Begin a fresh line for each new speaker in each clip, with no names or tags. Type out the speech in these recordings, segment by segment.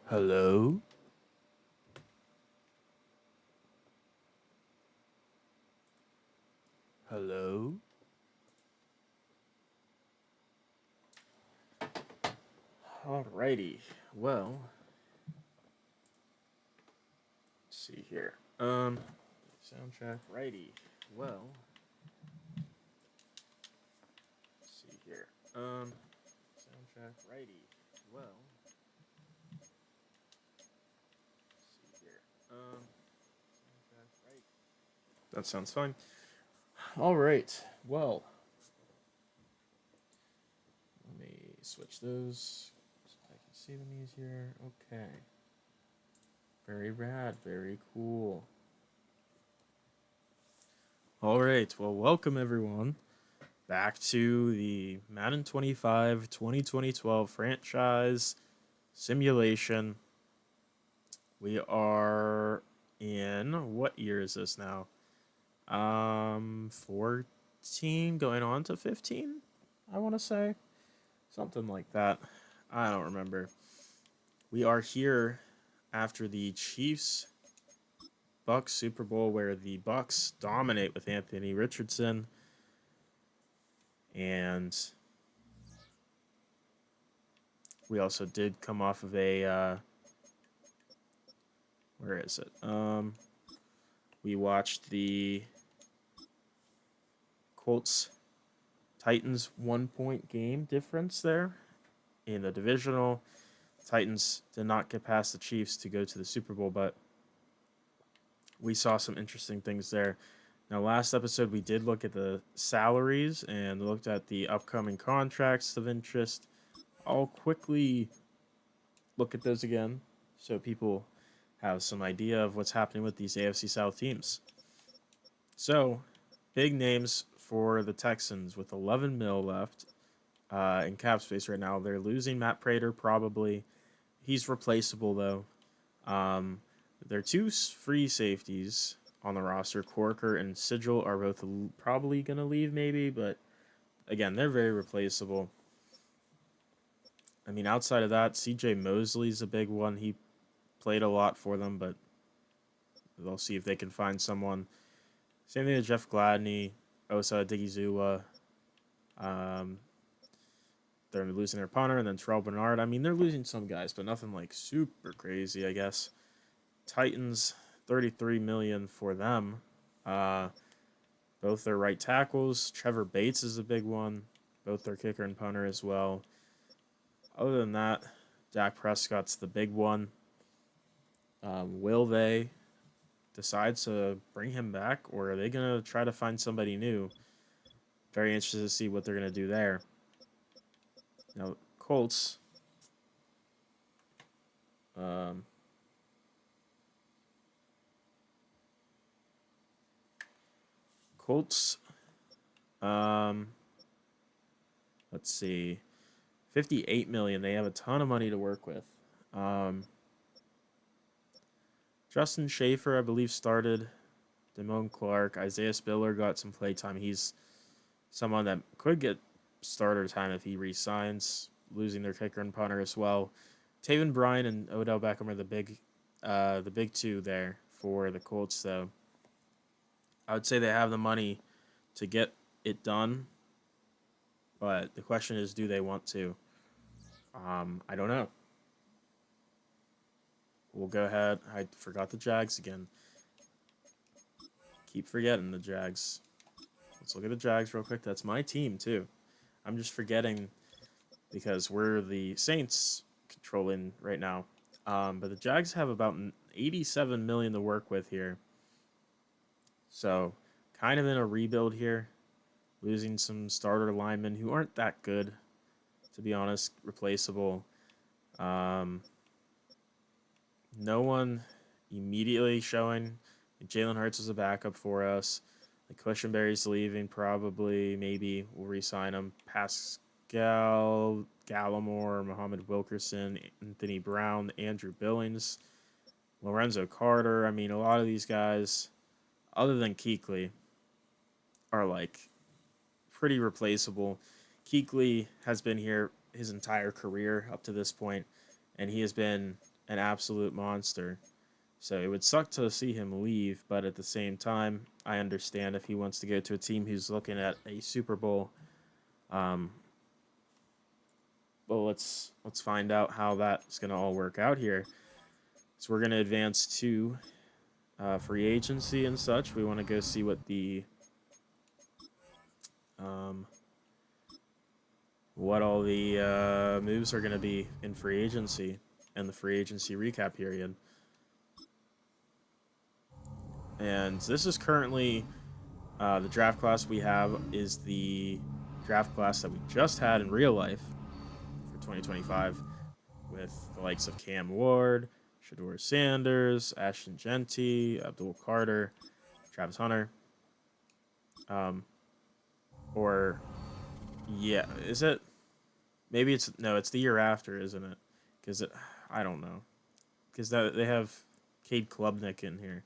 Hello? Hello? Alrighty. Well, let's see here. Soundtrack. Righty. Well, let's see here. Soundtrack. Righty. Well, let's see here. Soundtrack. Right. That sounds fine. All right. Well, let me switch those so I can see them easier. Okay. Very rad. Very cool. All right. Well, welcome everyone back to the Madden 25 2012 franchise simulation. We are in what year is this now? 14 going on to 15, I want to say. Something like that. I don't remember. We are here after the Chiefs Bucks Super Bowl where the Bucks dominate with Anthony Richardson and we also did come off of a where is it? We watched the Colts Titans 1 point game difference there in the divisional. Titans did not get past the Chiefs to go to the Super Bowl, but we saw some interesting things there. Now, last episode, we did look at the salaries and looked at the upcoming contracts of interest. I'll quickly look at those again so people have some idea of what's happening with these AFC South teams. So, big names for the Texans with 11 mil left in cap space right now. They're losing Matt Prater probably. He's replaceable though. Their two free safeties on the roster, Corker and Sigil, are both probably going to leave maybe, but again, they're very replaceable. I mean, outside of that, CJ Mosley's a big one. He played a lot for them, but they'll see if they can find someone. Same thing with Jeff Gladney, Osa Digizua. Um, they're losing their punter, and then Terrell Bernard. I mean, they're losing some guys, but nothing like super crazy, I guess. Titans, $33 million for them. Both their right tackles. Trevor Bates is a big one. Both their kicker and punter as well. Other than that, Dak Prescott's the big one. Will they decide to bring him back, or are they going to try to find somebody new? Very interested to see what they're going to do there. Now, Colts. Colts. Let's see. 58 million. They have a ton of money to work with. Justin Schaefer, I believe, started. Damone Clark, Isaiah Spiller got some play time. He's someone that could get starter time if he resigns, losing their kicker and punter as well. Taven Bryan and Odell Beckham are the big two there for the Colts, though. I would say they have the money to get it done, but the question is, do they want to? I don't know. We'll go ahead. I forgot the Jags again. Keep forgetting the Jags. Let's look at the Jags real quick. That's my team, too. I'm just forgetting because we're the Saints controlling right now. But the Jags have about 87 million to work with here. So, kind of in a rebuild here. Losing some starter linemen who aren't that good, to be honest, replaceable. No one immediately showing. Jalen Hurts is a backup for us. Like Cushenberry's leaving, probably. Maybe we'll re-sign him. Pascal Gallimore, Muhammad Wilkerson, Anthony Brown, Andrew Billings, Lorenzo Carter. I mean, a lot of these guys, other than Kuechly, are like pretty replaceable. Kuechly has been here his entire career up to this point, and he has been an absolute monster. So it would suck to see him leave, but at the same time, I understand if he wants to go to a team who's looking at a Super Bowl. Um, well, let's find out how that's going to all work out here. So we're going to advance to free agency and such. We want to go see um, what all the moves are going to be in free agency and the free agency recap period. And this is currently the draft class we have is the draft class that we just had in real life for 2025 with the likes of Cam Ward, Shador Sanders, Ashton Genty, Abdul Carter, Travis Hunter. Or, yeah, is it? Maybe it's, no, it's the year after, isn't it? Because I don't know. Because they have Cade Klubnik in here.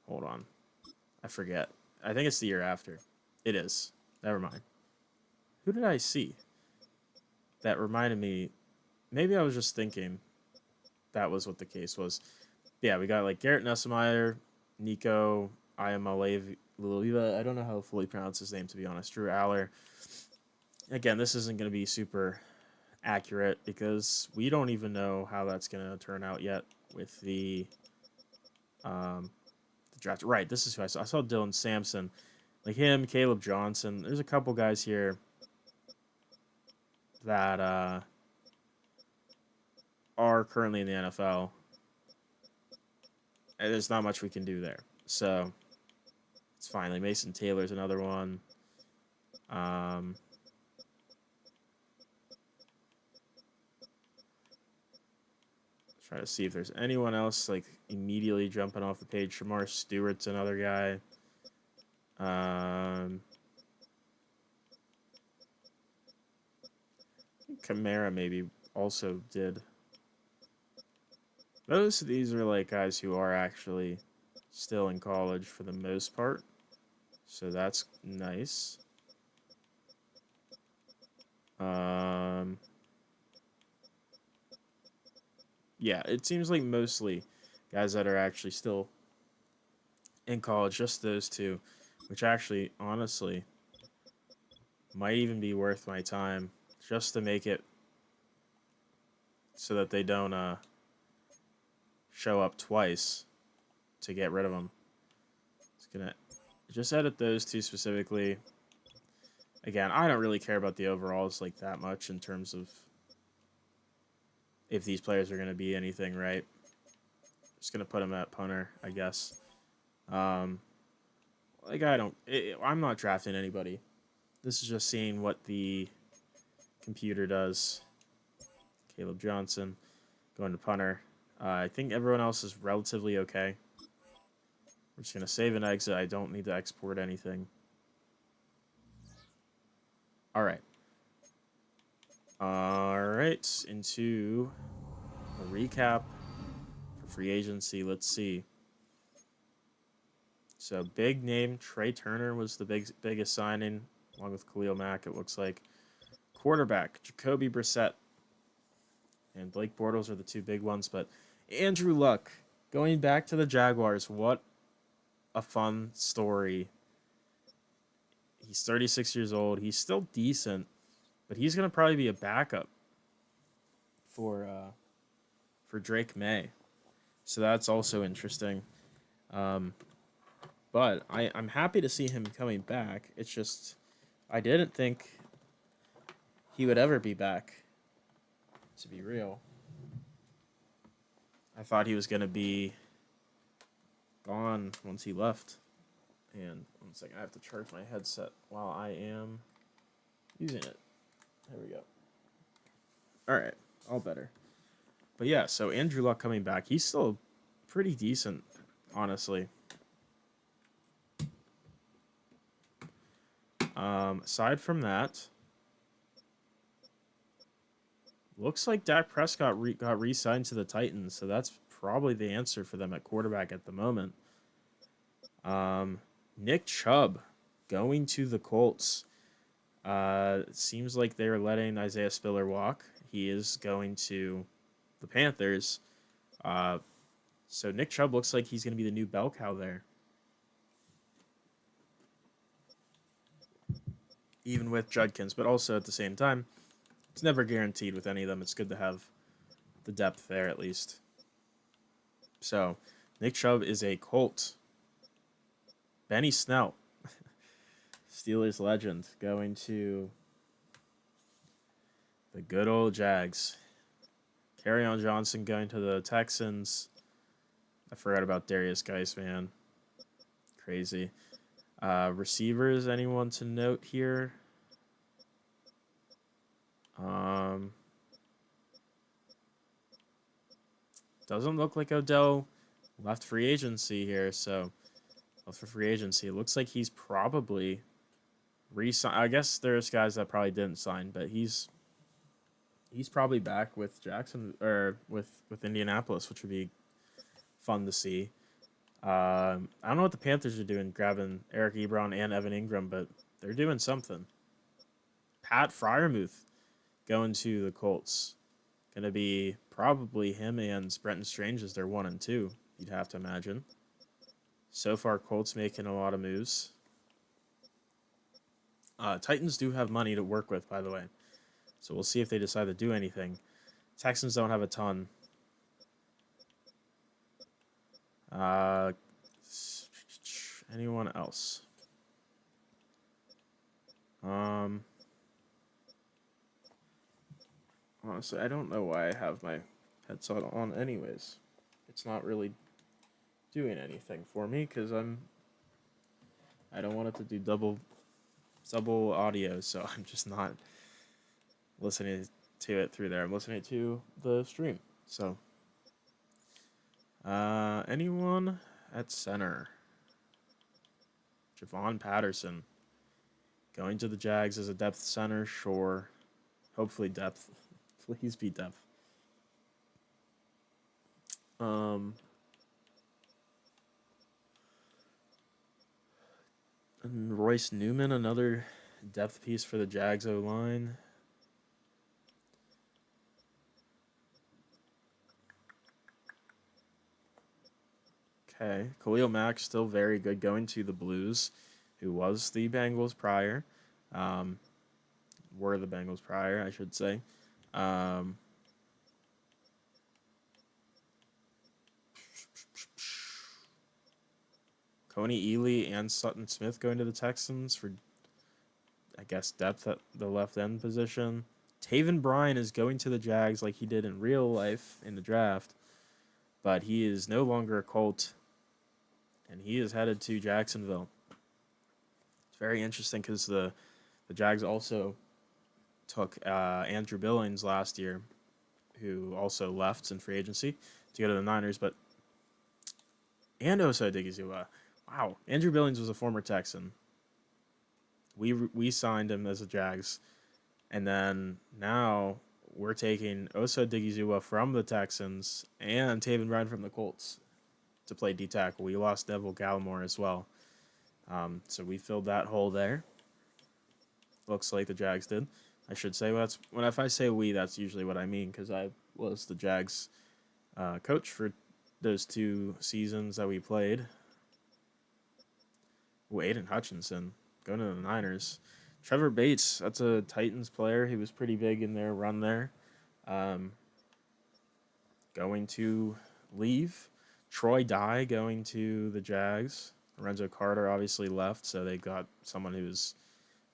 Hold on. I forget. I think it's the year after. It is. Never mind. Who did I see? That reminded me. Maybe I was just thinking that was what the case was. Yeah, we got like Garrett Nessemeyer, Nico Iamaleava. I don't know how to fully pronounce his name, to be honest. Drew Aller. Again, this isn't going to be super accurate because we don't even know how that's going to turn out yet with the draft. Right, this is who I saw. I saw Dylan Sampson. Like him, Caleb Johnson. There's a couple guys here that are currently in the NFL. And there's not much we can do there. So it's fine. Like Mason Taylor's another one. Try to see if there's anyone else like immediately jumping off the page. Shamar Stewart's another guy. Kamara maybe also did. Most of these are like guys who are actually still in college for the most part. So that's nice. Yeah, it seems like mostly guys that are actually still in college, just those two, which actually, honestly, might even be worth my time just to make it so that they don't show up twice to get rid of them. It's gonna just edit those two specifically. Again, I don't really care about the overalls like that much in terms of if these players are going to be anything, right? Just going to put them at punter, I guess. I'm not drafting anybody. This is just seeing what the computer does. Caleb Johnson going to punter. I think everyone else is relatively okay. We're just going to save and exit. I don't need to export anything. All right. Into a recap for free agency. Let's see. So big name Trey Turner was the biggest signing, along with Khalil Mack. It looks like quarterback Jacoby Brissett and Blake Bortles are the two big ones. But Andrew Luck going back to the Jaguars. What a fun story. He's 36 years old. He's still decent, but he's going to probably be a backup for Drake May. So that's also interesting. But I'm happy to see him coming back. It's just I didn't think he would ever be back, to be real. I thought he was going to be gone once he left. And 1 second, I have to charge my headset while I am using it. There we go. All right, all better. But yeah, so Andrew Luck coming back, he's still pretty decent, honestly. Aside from that, looks like Dak Prescott got re-signed to the Titans, so that's probably the answer for them at quarterback at the moment. Nick Chubb going to the Colts. It seems like they're letting Isaiah Spiller walk. He is going to the Panthers. Uh, so Nick Chubb looks like he's going to be the new bell cow there. Even with Judkins, but also at the same time, it's never guaranteed with any of them. It's good to have the depth there at least. So Nick Chubb is a Colt. Benny Snell, Steelers legend, going to the good old Jags. Kerryon Johnson going to the Texans. I forgot about Darius Geis, man. Crazy. Receivers, anyone to note here? Doesn't look like Odell left free agency here, so left for free agency. It looks like he's probably re-signed. I guess there's guys that probably didn't sign, but he's probably back with Jackson or with Indianapolis, which would be fun to see. I don't know what the Panthers are doing, grabbing Eric Ebron and Evan Ingram, but they're doing something. Pat Freiermuth going to the Colts. Going to be probably him and Brenton Strange as their 1 and 2, you'd have to imagine. So far, Colts making a lot of moves. Titans do have money to work with, by the way. So we'll see if they decide to do anything. Texans don't have a ton. Anyone else? Honestly, I don't know why I have my headset on anyways. It's not really doing anything for me because I don't want it to do double audio, so I'm just not listening to it through there. I'm listening to the stream. So anyone at center? Javon Patterson going to the Jags as a depth center, sure. Hopefully depth. Please be depth. And Royce Newman, another depth piece for the Jags O-line. Okay, Khalil Mack still very good going to the Blues, who was the Bengals prior. Were the Bengals prior, I should say. Coney Ely and Sutton Smith going to the Texans for, I guess, depth at the left end position. Taven Bryan is going to the Jags like he did in real life in the draft, but he is no longer a Colt, and he is headed to Jacksonville. It's very interesting because the Jags also took Andrew Billings last year, who also left in free agency to go to the Niners, and Osa Odigizua. Wow, Andrew Billings was a former Texan. We signed him as a Jags, and then now we're taking Osa Odigizua from the Texans and Taven Bryan from the Colts to play D-tackle. We lost Neville Gallimore as well. So we filled that hole there. Looks like the Jags did. I should say if I say we, that's usually what I mean because I was the Jags coach for those 2 seasons that we played. Aiden Hutchinson going to the Niners. Trevor Bates, that's a Titans player. He was pretty big in their run there. Going to leave. Troy Dye going to the Jags. Lorenzo Carter obviously left, so they got someone who's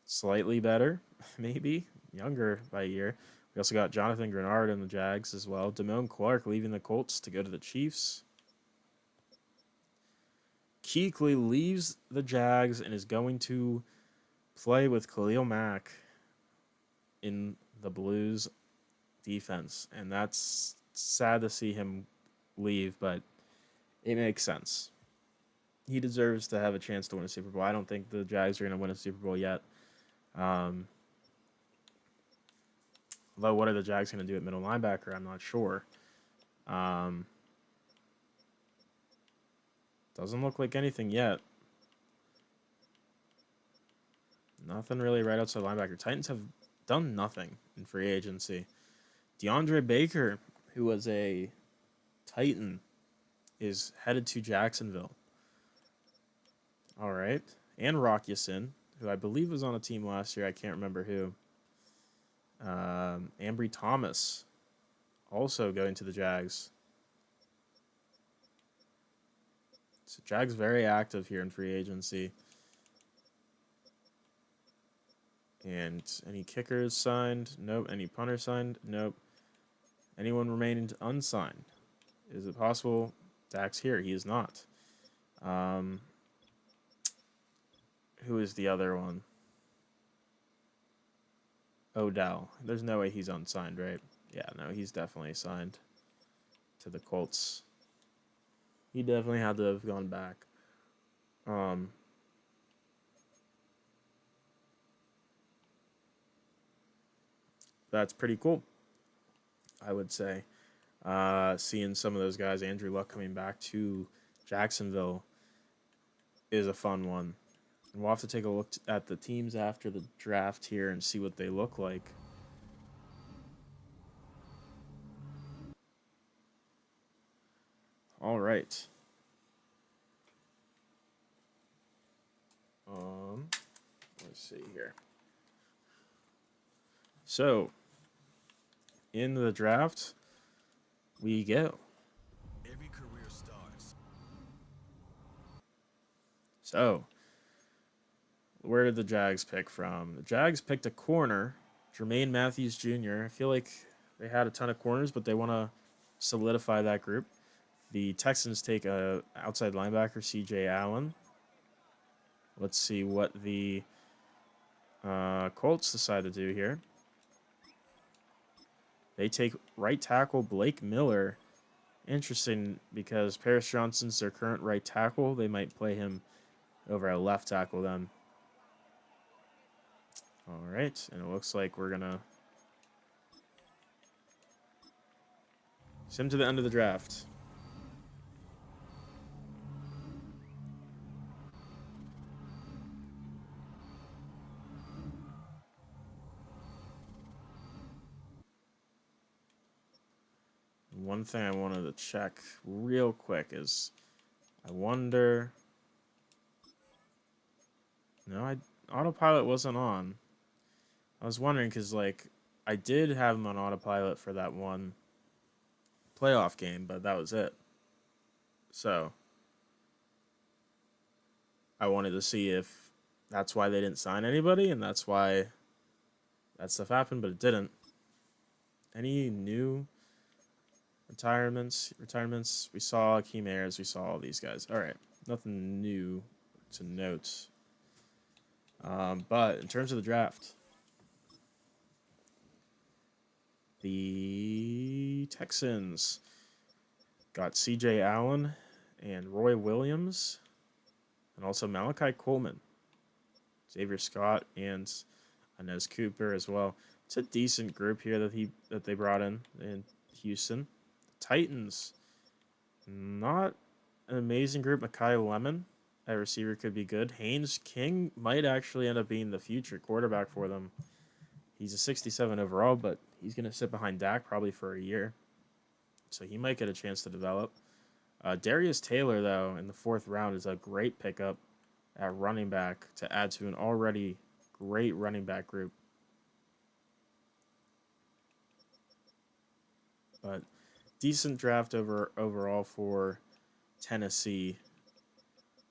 slightly better, maybe younger by a year. We also got Jonathan Grenard in the Jags as well. Damone Clark leaving the Colts to go to the Chiefs. Kuechly leaves the Jags and is going to play with Khalil Mack in the Blues defense. And that's sad to see him leave, but it makes sense. He deserves to have a chance to win a Super Bowl. I don't think the Jags are going to win a Super Bowl yet. Although what are the Jags going to do at middle linebacker? I'm not sure. Doesn't look like anything yet. Nothing really right outside linebacker. Titans have done nothing in free agency. DeAndre Baker, who was a Titan, is headed to Jacksonville. All right. And Rock Ya-Sin, who I believe was on a team last year. I can't remember who. Ambry Thomas, also going to the Jags. So Jags very active here in free agency. And any kickers signed? Nope. Any punters signed? Nope. Anyone remaining unsigned? Is it possible Dak's here? He is not. Who is the other one? Odell. There's no way he's unsigned, right? Yeah, no, he's definitely signed to the Colts. He definitely had to have gone back. That's pretty cool, I would say. Seeing some of those guys, Andrew Luck coming back to Jacksonville is a fun one. And we'll have to take a look at the teams after the draft here and see what they look like. All right. Let's see here. So, in the draft, we go. Every career starts. So, where did the Jags pick from? The Jags picked a corner, Jermaine Matthews Jr. I feel like they had a ton of corners, but they want to solidify that group. The Texans take a outside linebacker, C.J. Allen. Let's see what the Colts decide to do here. They take right tackle Blake Miller. Interesting, because Paris Johnson's their current right tackle. They might play him over a left tackle then. All right, and it looks like we're going to send him to the end of the draft. One thing I wanted to check real quick is I wonder. No, autopilot wasn't on. I was wondering because, like, I did have him on autopilot for that one playoff game, but that was it. So I wanted to see if that's why they didn't sign anybody and that's why that stuff happened, but it didn't. Any new retirements? We saw Akeem Ayers. We saw all these guys. All right. Nothing new to note. But in terms of the draft, the Texans got C.J. Allen and Roy Williams, and also Malachi Coleman, Xavier Scott, and Inez Cooper as well. It's a decent group here that they brought in Houston. The Titans, not an amazing group. Mekhi Lemon at receiver could be good. Haynes King might actually end up being the future quarterback for them. He's a 67 overall, but he's going to sit behind Dak probably for a year. So he might get a chance to develop. Darius Taylor, though, in the 4th round is a great pickup at running back to add to an already great running back group. But decent draft overall for Tennessee.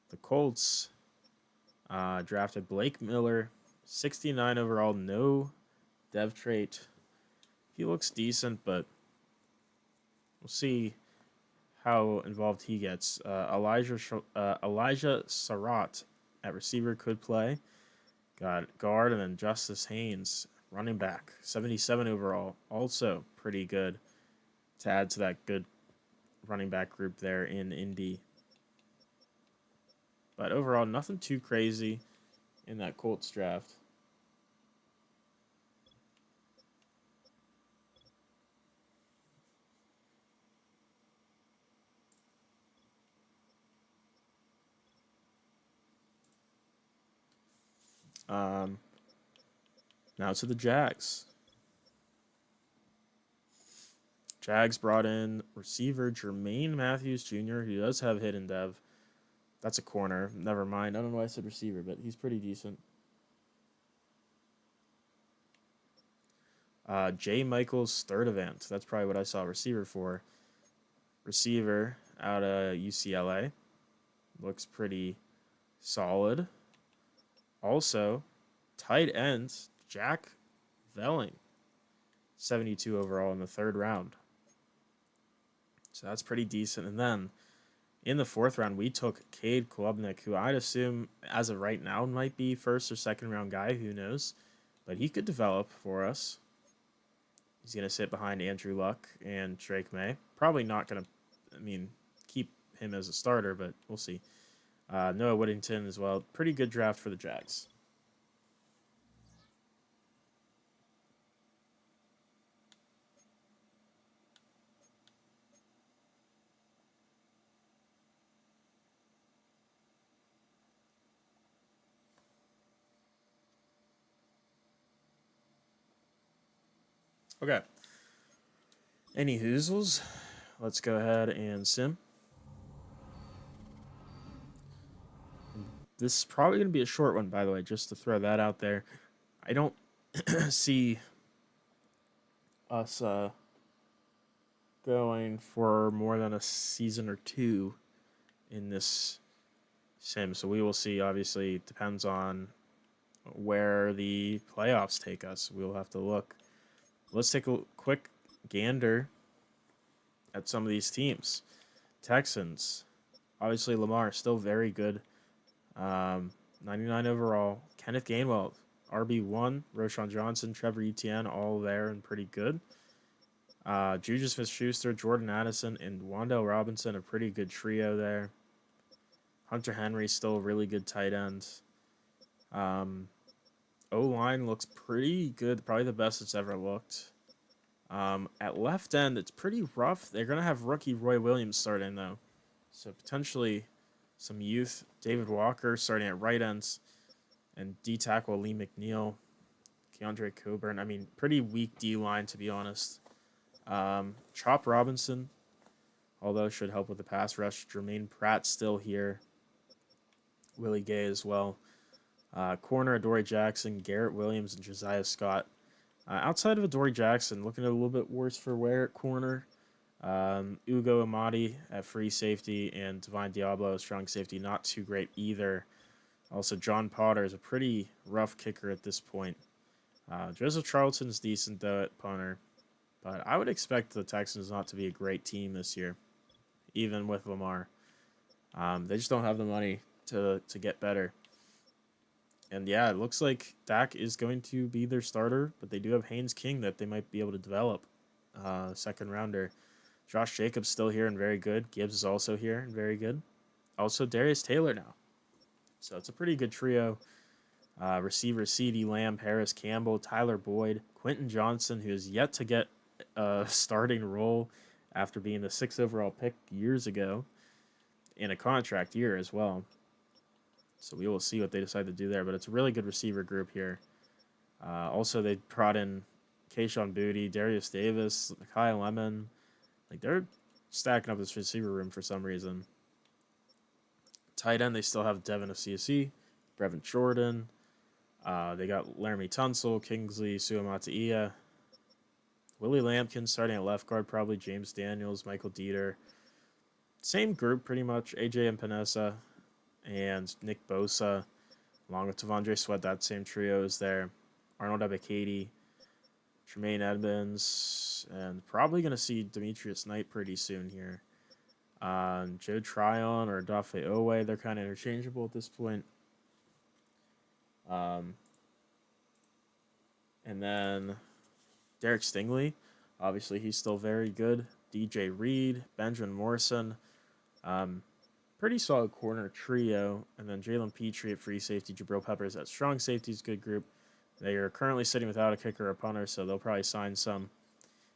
The Colts drafted Blake Miller, 69 overall, no dev trait. He looks decent, but we'll see how involved he gets. Elijah Surratt at receiver could play. Got guard, and then Justice Haynes, running back, 77 overall, also pretty good to add to that good running back group there in Indy. But overall, nothing too crazy in that Colts draft. Um, Now to the Jags. Jags brought in receiver Jermaine Matthews Jr., who does have hidden dev. That's a corner. Never mind. I don't know why I said receiver, but he's pretty decent. J. Michaels Sturdivant. That's probably what I saw receiver for. Receiver out of UCLA. Looks pretty solid. Also, tight end Jack Velling. 72 overall in the third round. So that's pretty decent. And then in the fourth round, we took Cade Klubnik, who I'd assume as of right now might be first or second round guy. Who knows? But he could develop for us. He's going to sit behind Andrew Luck and Drake May. Probably not going to, keep him as a starter, but we'll see. Noah Whittington as well. Pretty good draft for the Jags. Okay. Any hoozles? Let's go ahead and sim. This is probably going to be a short one, by the way, just to throw that out there. I don't see us going for more than a season or two in this sim. So we will see. Obviously, it depends on where the playoffs take us. We'll have to look. Let's take a quick gander at some of these teams. Texans, obviously Lamar still very good. 99 overall. Kenneth Gainwell, RB1. Roshan Johnson, Trevor Etienne, all there and pretty good. Juju Smith-Schuster, Jordan Addison, and Wan'Dale Robinson, a pretty good trio there. Hunter Henry, still a really good tight end. O-line looks pretty good, probably the best it's ever looked. At left end, it's pretty rough. They're going to have rookie Roy Williams starting, though. So potentially some youth. David Walker starting at right ends. And D-tackle Lee McNeil. Keandre Coburn. Pretty weak D-line, to be honest. Chop Robinson, although should help with the pass rush. Jermaine Pratt still here. Willie Gay as well. Corner, Adoree Jackson, Garrett Williams, and Josiah Scott. Outside of Adoree Jackson, looking a little bit worse for wear at corner. Ugo Amadi at free safety and Divine Diablo at strong safety. Not too great either. Also, John Potter is a pretty rough kicker at this point. Joseph Charlton's decent, though, at punter. But I would expect the Texans not to be a great team this year, even with Lamar. They just don't have the money to get better. And yeah, it looks like Dak is going to be their starter, but they do have Haynes King that they might be able to develop. Second rounder. Josh Jacobs still here and very good. Gibbs is also here and very good. Also, Darius Taylor now. So it's a pretty good trio. Receivers CeeDee Lamb, Harris Campbell, Tyler Boyd, Quentin Johnson, who is yet to get a starting role after being the 6th overall pick years ago in a contract year as well. So we will see what they decide to do there, but it's a really good receiver group here. Also, they brought in Kayshon Boutte, Darius Davis, Kyle Lemon. They're stacking up this receiver room for some reason. Tight end, they still have Devin of CSE, Brevin Jordan. They got Laramie Tunsil, Kingsley Suamataia. Willie Lampkin starting at left guard, probably James Daniels, Michael Dieter. Same group, pretty much. AJ Epinesa and Nick Bosa, along with T'Vondre Sweat. That same trio is there. Arnold Ebiketie, Tremaine Edmonds, and probably going to see Demetrius Knight pretty soon here. Joe Tryon or Dafe Owe, they're kind of interchangeable at this point. And then Derek Stingley, obviously he's still very good. DJ Reed, Benjamin Morrison, pretty solid corner trio. And then Jalen Petrie at free safety, Jabril Peppers at strong safety is a good group. They are currently sitting without a kicker or a punter, so they'll probably sign some.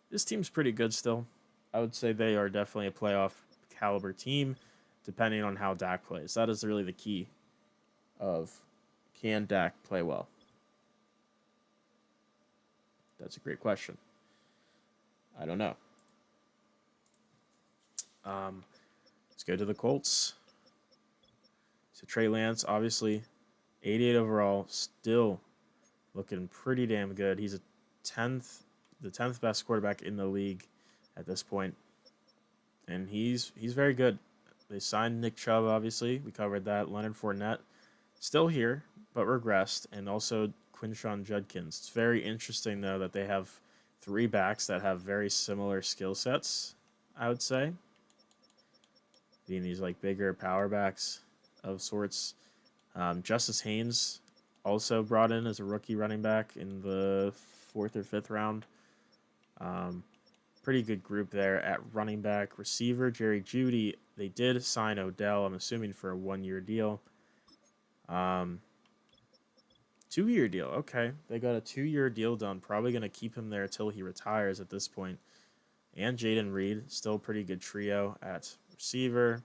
This team's pretty good still. I would say they are definitely a playoff caliber team, depending on how Dak plays. That is really the key of Can Dak play well? That's a great question. I don't know. Let's go to the Colts. So Trey Lance, obviously, 88 overall, still looking pretty damn good. He's the 10th best quarterback in the league at this point, and he's very good. They signed Nick Chubb, obviously. We covered that. Leonard Fournette, still here, but regressed, and also Quinshon Judkins. It's very interesting, though, that they have 3 backs that have very similar skill sets, I would say, being these like bigger power backs of sorts. Justice Haynes also brought in as a rookie running back in the 4th or 5th round. Pretty good group there at running back. Receiver, Jerry Jeudy. They did sign Odell, I'm assuming, for a 1-year deal. 2-year deal. Okay. They got a 2-year deal done. Probably going to keep him there until he retires at this point. And Jaden Reed, still a pretty good trio at receiver.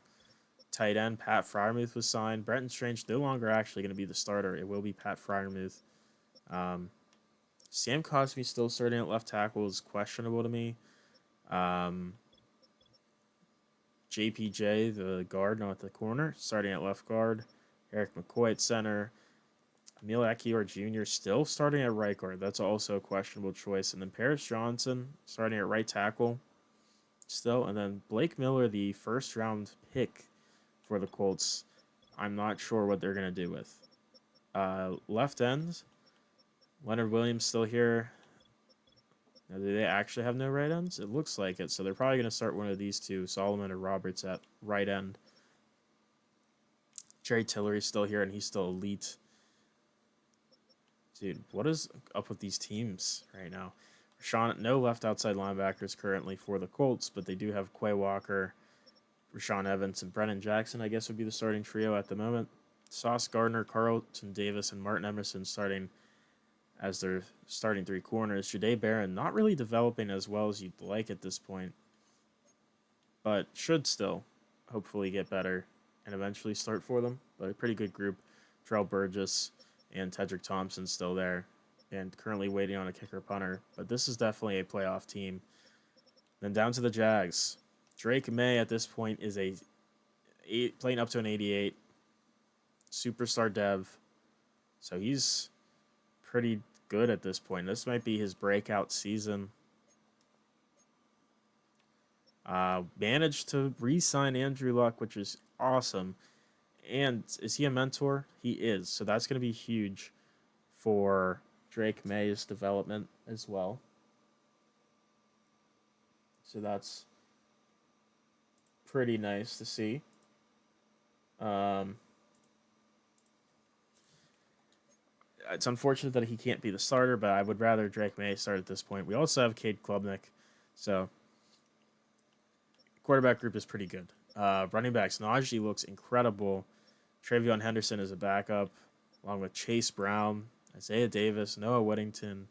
Tight end, Pat Freiermuth was signed. Brenton Strange no longer actually going to be the starter. It will be Pat Freiermuth. Sam Cosmi still starting at left tackle is questionable to me. JPJ, the guard, not the corner, starting at left guard. Eric McCoy at center. Emil Ekiyor Jr. still starting at right guard. That's also a questionable choice. And then Paris Johnson starting at right tackle still. And then Blake Miller, the first round pick for the Colts. I'm not sure what they're going to do with. Left end, Leonard Williams still here. Now, do they actually have no right ends? It looks like it. So they're probably going to start one of these two, Solomon or Roberts at right end. Jerry Tillery's still here, and he's still elite. Dude, what is up with these teams right now? No left outside linebackers currently for the Colts, but they do have Quay Walker, Rashawn Evans, and Brennan Jackson, I guess, would be the starting trio at the moment. Sauce Gardner, Carlton Davis, and Martin Emerson starting as their starting 3 corners. Jahdae Barron not really developing as well as you'd like at this point, but should still hopefully get better and eventually start for them. But a pretty good group. Terrell Burgess and Tedrick Thompson still there and currently waiting on a kicker punter. But this is definitely a playoff team. Then down to the Jags. Drake May at this point is playing up to an 88. Superstar dev. So he's pretty good at this point. This might be his breakout season. Managed to re-sign Andrew Luck, which is awesome. And is he a mentor? He is. So that's going to be huge for Drake May's development as well. So that's pretty nice to see. It's unfortunate that he can't be the starter, but I would rather Drake May start at this point. We also have Cade Klubnik, so quarterback group is pretty good. Running backs, Najee looks incredible. Travion Henderson is a backup, along with Chase Brown, Isaiah Davis, Noah Whittington,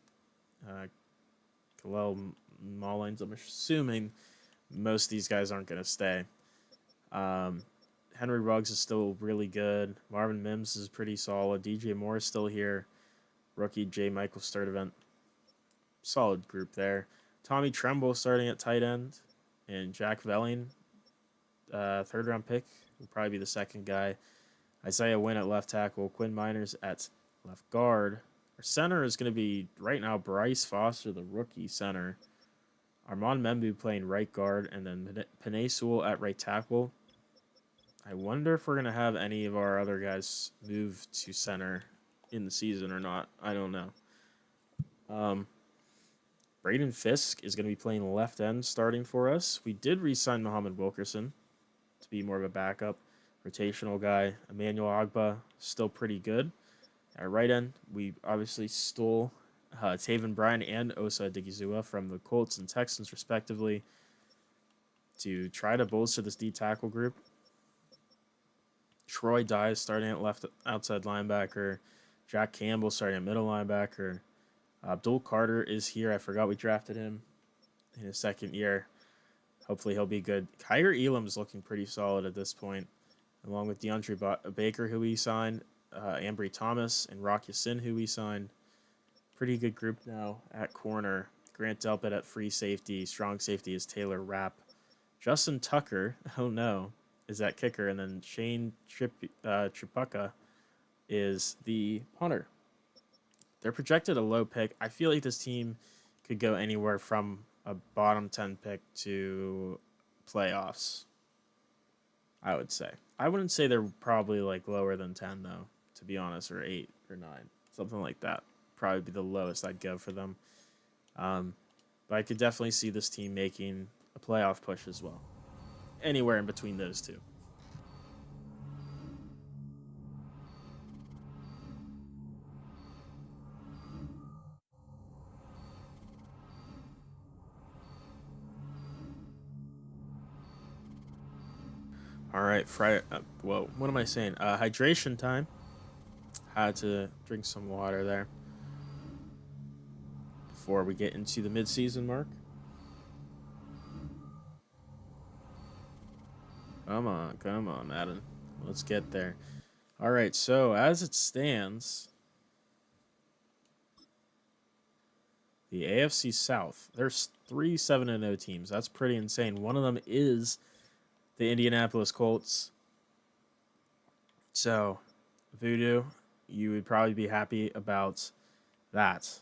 Khalil Mullins. I'm assuming most of these guys aren't going to stay. Henry Ruggs is still really good. Marvin Mims is pretty solid. DJ Moore is still here. Rookie J. Michael Sturdivant. Solid group there. Tommy Tremble starting at tight end. And Jack Velling, 3rd round pick, will probably be the second guy. Isaiah Wynn at left tackle. Quinn Miners at left guard. Our center is going to be, right now, Bryce Foster, the rookie center. Armand Membu playing right guard. And then Penei Sewell at right tackle. I wonder if we're going to have any of our other guys move to center in the season or not. I don't know. Braden Fisk is going to be playing left end starting for us. We did re-sign Muhammad Wilkerson to be more of a backup, rotational guy. Emmanuel Agba, still pretty good. At right end, we obviously stole Taven Bryan and Osa Odigizua from the Colts and Texans, respectively, to try to bolster this D-tackle group. Troy Dye starting at left outside linebacker. Jack Campbell starting at middle linebacker. Abdul Carter is here. I forgot we drafted him in his 2nd year. Hopefully he'll be good. Kyrie Elam is looking pretty solid at this point, along with DeAndre Baker, who we signed. Ambry Thomas and Rock Yassin, who we signed. Pretty good group now at corner. Grant Delpit at free safety. Strong safety is Taylor Rapp. Justin Tucker, oh no, is that kicker. And then Shane Tripucka is the punter. They're projected a low pick. I feel like this team could go anywhere from a bottom 10 pick to playoffs, I would say. I wouldn't say they're probably like lower than 10 though, to be honest, or 8 or 9, something like that. Probably be the lowest I'd go for them. But I could definitely see this team making a playoff push as well. Anywhere in between those two. All right, Friday. Whoa, what am I saying? Hydration time. Had to drink some water there before we get into the mid-season mark. Come on, Madden. Let's get there. All right, so as it stands, the AFC South, there's 3 7-0 teams. That's pretty insane. One of them is the Indianapolis Colts. So, Voodoo, you would probably be happy about that.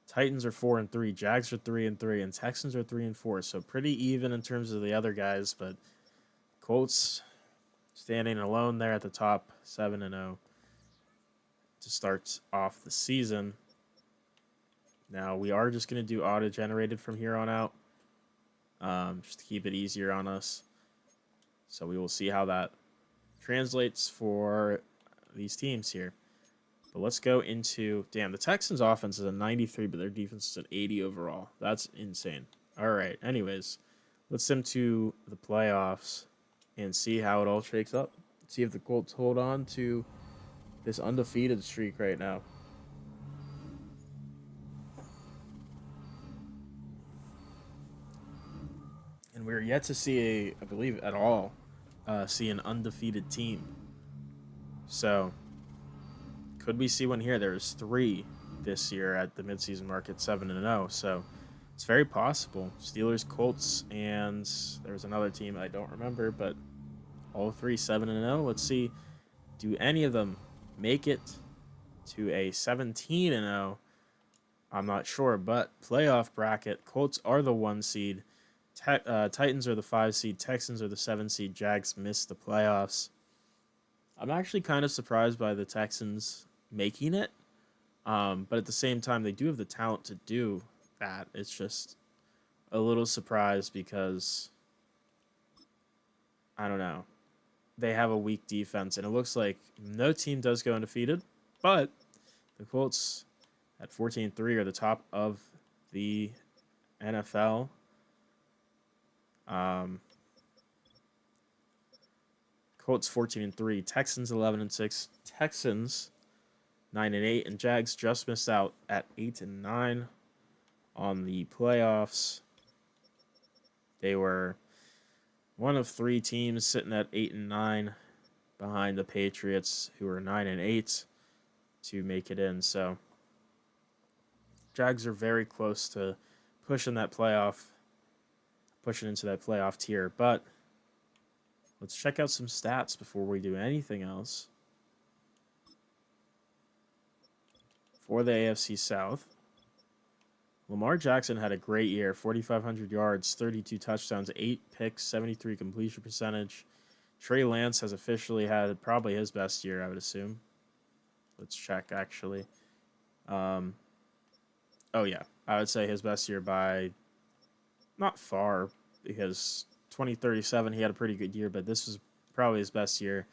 Titans are 4-3, Jags are 3-3, and Texans are 3-4. So pretty even in terms of the other guys, but Colts standing alone there at the top, 7-0 to start off the season. Now we are just going to do auto-generated from here on out, just to keep it easier on us. So we will see how that translates for these teams here. But let's go into... Damn, the Texans' offense is a 93, but their defense is an 80 overall. That's insane. All right, anyways, let's sim to the playoffs and see how it all shakes up. See if the Colts hold on to this undefeated streak right now. And we're yet to see I believe at all, see an undefeated team. So... could we see one here? There's 3 this year at the midseason mark at 7-0, so it's very possible. Steelers, Colts, and there's another team I don't remember, but all 3 7-0. Let's see, do any of them make it to a 17-0? I'm not sure, but playoff bracket, Colts are the 1 seed, Titans are the 5 seed, Texans are the 7 seed, Jags missed the playoffs. I'm actually kind of surprised by the Texans making it, but at the same time, they do have the talent to do that. It's just a little surprised because, I don't know, they have a weak defense, and it looks like no team does go undefeated, but the Colts at 14-3 are the top of the NFL. Colts 14-3, Texans 11-6, Texans 9-8, and Jags just missed out at 8-9 on the playoffs. They were one of 3 teams sitting at 8-9 behind the Patriots, who were 9-8 to make it in. So Jags are very close to pushing into that playoff tier, but let's check out some stats before we do anything else. For the AFC South, Lamar Jackson had a great year, 4,500 yards, 32 touchdowns, 8 picks, 73 completion percentage. Trey Lance has officially had probably his best year, I would assume. Let's check, actually. Oh, yeah. I would say his best year by not far, because 2037, he had a pretty good year, but this was probably his best year.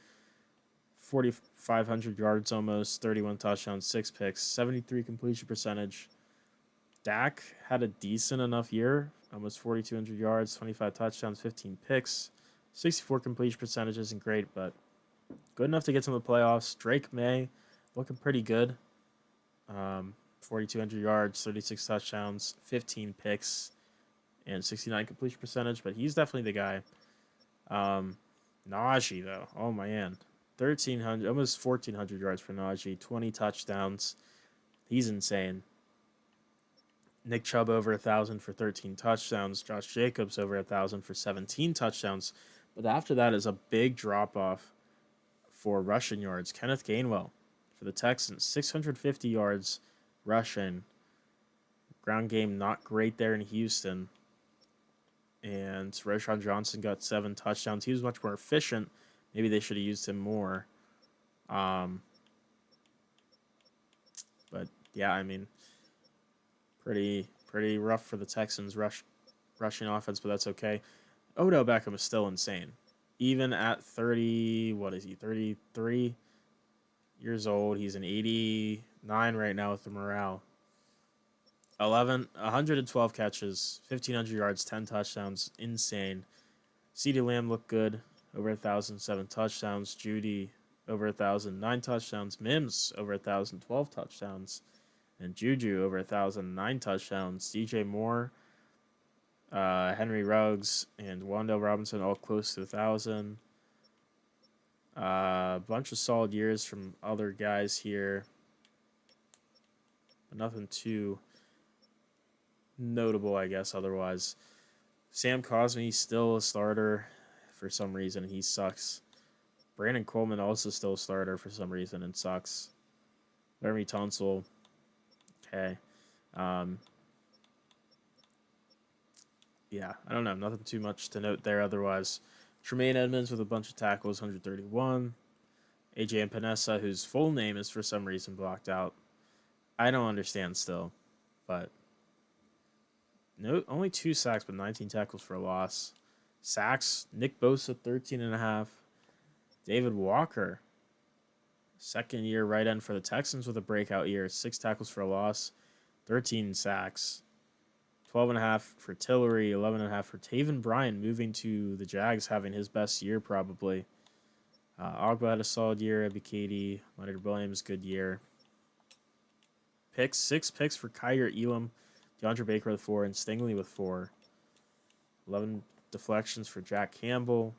4,500 yards almost, 31 touchdowns, 6 picks, 73 completion percentage. Dak had a decent enough year, almost 4,200 yards, 25 touchdowns, 15 picks, 64 completion percentage isn't great, but good enough to get to the playoffs. Drake May looking pretty good. 4,200 yards, 36 touchdowns, 15 picks, and 69 completion percentage, but he's definitely the guy. Najee, though, oh man, 1,300, almost 1,400 yards for Najee, 20 touchdowns. He's insane. Nick Chubb over 1,000 for 13 touchdowns. Josh Jacobs over 1,000 for 17 touchdowns. But after that is a big drop off for rushing yards. Kenneth Gainwell for the Texans, 650 yards rushing. Ground game not great there in Houston. And Roshan Johnson got 7 touchdowns. He was much more efficient. Maybe they should have used him more. But yeah, I mean, pretty rough for the Texans rushing offense, but that's okay. Odell Beckham is still insane. Even at 30, what is he, 33 years old. He's an 89 right now with the morale. 112 catches, 1,500 yards, 10 touchdowns. Insane. CeeDee Lamb looked good. Over 1,000, 7 touchdowns. Judy, over 1,000, 9 touchdowns. Mims, over 1,000, 12 touchdowns. And Juju, over 1,000, 9 touchdowns. DJ Moore, Henry Ruggs, and Wan'Dale Robinson all close to 1,000. A bunch of solid years from other guys here. But nothing too notable, I guess, otherwise. Sam Cosmi still a starter for some reason. He sucks. Brandon Coleman also still a starter for some reason and sucks. Laremy Tunsil, okay. Yeah, I don't know. Nothing too much to note there otherwise. Tremaine Edmonds with a bunch of tackles, 131. AJ Epinesa, whose full name is for some reason blocked out. I don't understand still, but no, only 2 sacks, but 19 tackles for a loss. Sacks, Nick Bosa, 13.5. David Walker, second year right end for the Texans with a breakout year. 6 tackles for a loss, 13 sacks. 12.5 for Tillery, 11.5 for Taven Bryan, moving to the Jags, having his best year probably. Ogba had a solid year. Ebiketie, Leonard Williams, good year. 6 picks for Kyrie Elam, DeAndre Baker with 4, and Stingley with 4. 11 deflections for Jack Campbell.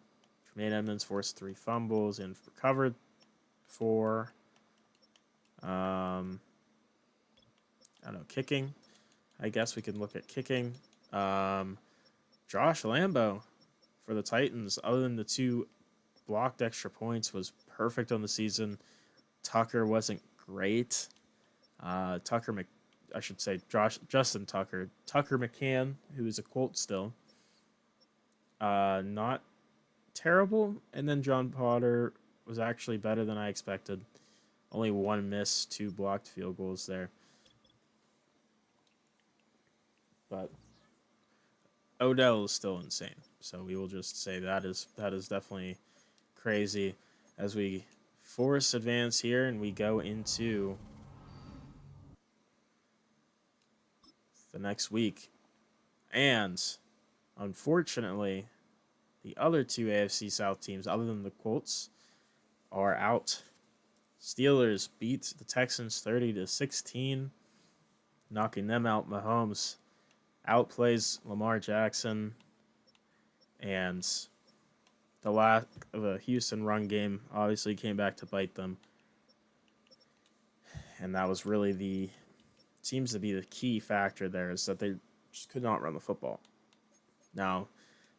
Tremaine Edmonds forced 3 fumbles and recovered 4. I don't know, kicking. I guess we can look at kicking. Josh Lambo for the Titans, other than the 2 blocked extra points, was perfect on the season. Tucker wasn't great. Justin Tucker. Tucker McCann, who is a Colt still. Not terrible. And then John Potter was actually better than I expected. Only 1 miss, 2 blocked field goals there. But Odell is still insane. So we will just say that is definitely crazy as we force advance here and we go into the next week. And unfortunately, the other 2 AFC South teams, other than the Colts, are out. Steelers beat the Texans 30-16, knocking them out. Mahomes outplays Lamar Jackson, and the lack of a Houston run game obviously came back to bite them. And that was really seems to be the key factor there, is that they just could not run the football. Now,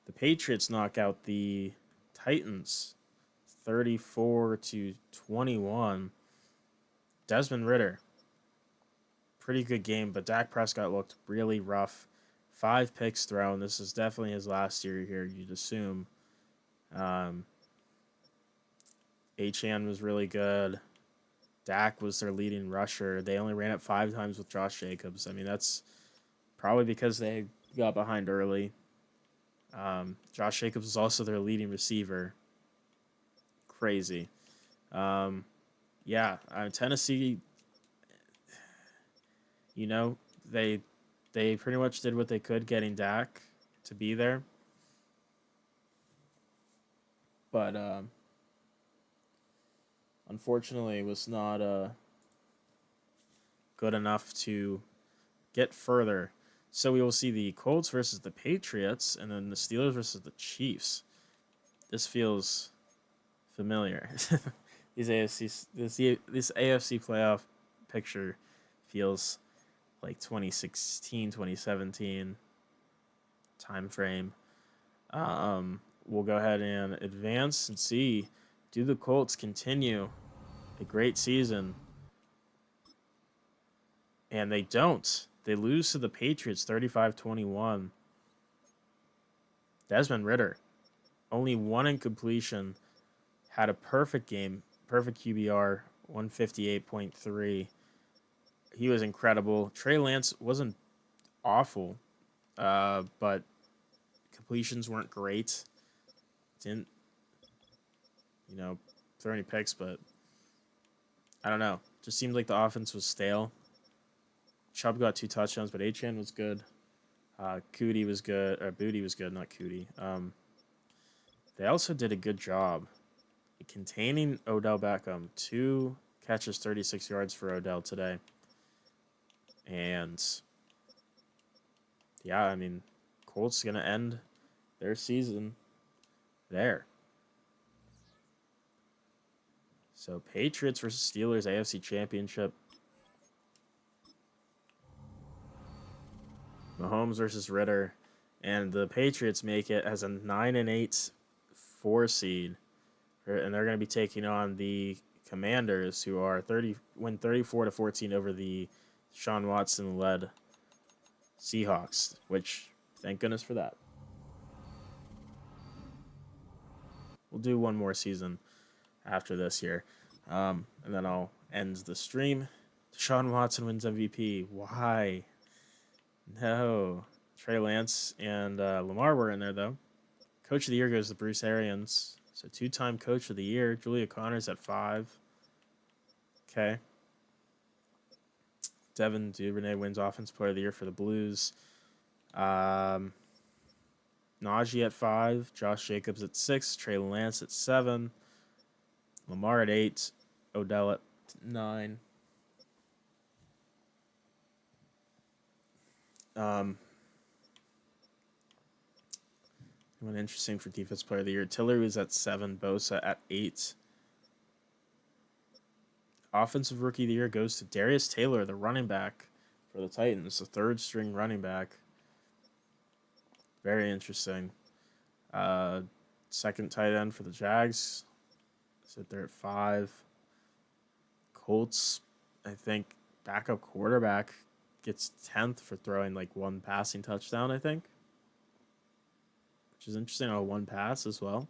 the Patriots knock out the Titans 34-21. Desmond Ridder, pretty good game, but Dak Prescott looked really rough. 5 picks thrown. This is definitely his last year here, you'd assume. Achane was really good. Dak was their leading rusher. They only ran it 5 times with Josh Jacobs. I mean, that's probably because they got behind early. Josh Jacobs is also their leading receiver. Crazy. Tennessee, they pretty much did what they could getting Dak to be there. But unfortunately, it was not good enough to get further. So we will see the Colts versus the Patriots, and then the Steelers versus the Chiefs. This feels familiar. This AFC playoff picture feels like 2016, 2017 time frame. We'll go ahead and advance and see, do the Colts continue a great season? And they don't. They lose to the Patriots 35-21. Desmond Ridder, only one incompletion, had a perfect game, perfect QBR, 158.3. He was incredible. Trey Lance wasn't awful, but completions weren't great. Didn't, throw any picks, but I don't know. Just seemed like the offense was stale. Chubb got 2 touchdowns, but Achane was good. Cootie was good, or Booty was good, not Cootie. They also did a good job containing Odell Beckham. 2 catches, 36 yards for Odell today. And yeah, I mean, Colts going to end their season there. So Patriots versus Steelers, AFC Championship. Mahomes versus Ridder. And the Patriots make it as a 9-8 4 seed. And they're going to be taking on the Commanders, who are 34-14 over the Sean Watson-led Seahawks, which, thank goodness for that. We'll do one more season after this year. And then I'll end the stream. Deshaun Watson wins MVP. Why? No. Trey Lance and Lamar were in there, though. Coach of the Year goes to Bruce Arians. So 2-time Coach of the Year. Julia Connors at 5. Okay. Devin Duvernay wins Offensive Player of the Year for the Blues. Najee at 5. Josh Jacobs at 6. Trey Lance at 7. Lamar at 8. Odell at 9. One interesting for Defensive Player of the Year. Tiller was at 7. Bosa at 8. Offensive Rookie of the Year goes to Darius Taylor, the running back for the Titans, the 3rd-string running back. Very interesting. Second tight end for the Jags. Sit there at 5. Colts, I think, backup quarterback gets 10th for throwing like 1 passing touchdown, I think. Which is interesting on 1 pass as well.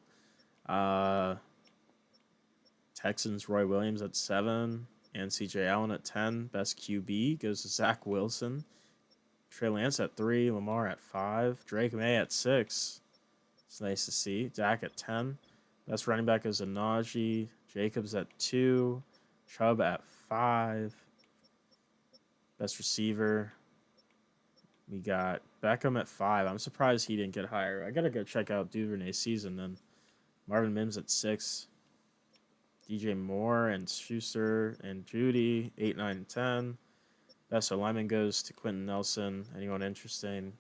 Texans, Roy Williams at 7. And CJ Allen at 10. Best QB goes to Zach Wilson. Trey Lance at 3. Lamar at 5. Drake May at 6. It's nice to see. Dak at 10. Best running back goes to Najee. Jacobs at 2. Chubb at 5. Best receiver, we got Beckham at 5. I'm surprised he didn't get higher. I got to go check out Duvernay's season then. Marvin Mims at 6. DJ Moore and Schuster and Judy, 8, 9, and 10. Best alignment goes to Quentin Nelson. Anyone interesting?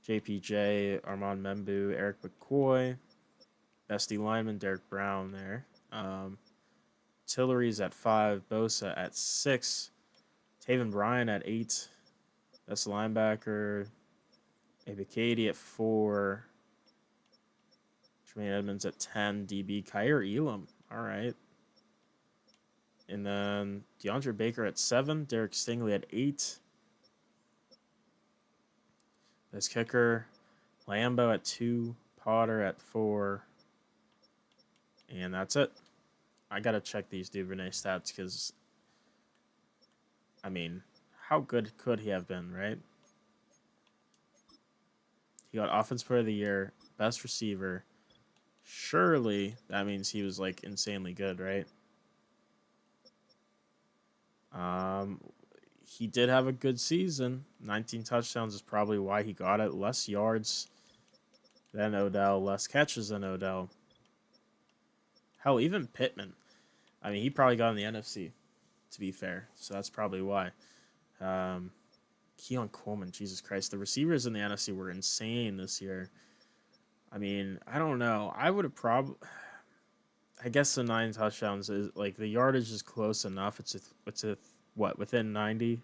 JPJ, Armand Membu, Eric McCoy. Best lineman, Derek Brown there. Tillery's at 5. Bosa at 6. Taven Bryan at 8. Best linebacker. Abikadi at 4. Jermaine Edmonds at 10. DB Kyer Elam. All right. And then DeAndre Baker at 7. Derek Stingley at 8. Best kicker. Lambo at 2. Potter at 4. And that's it. I got to check these Duvernay stats because, I mean, how good could he have been, right? He got Offensive Player of the Year, Best Receiver. Surely that means he was, like, insanely good, right? He did have a good season. 19 touchdowns is probably why he got it. Less yards than Odell, less catches than Odell. Hell, even Pittman. I mean, he probably got in the NFC, to be fair. So that's probably why. Keon Coleman, Jesus Christ. The receivers in the NFC were insane this year. I mean, I don't know. I would have I guess the 9 touchdowns is like the yardage is close enough. It's a what within 90.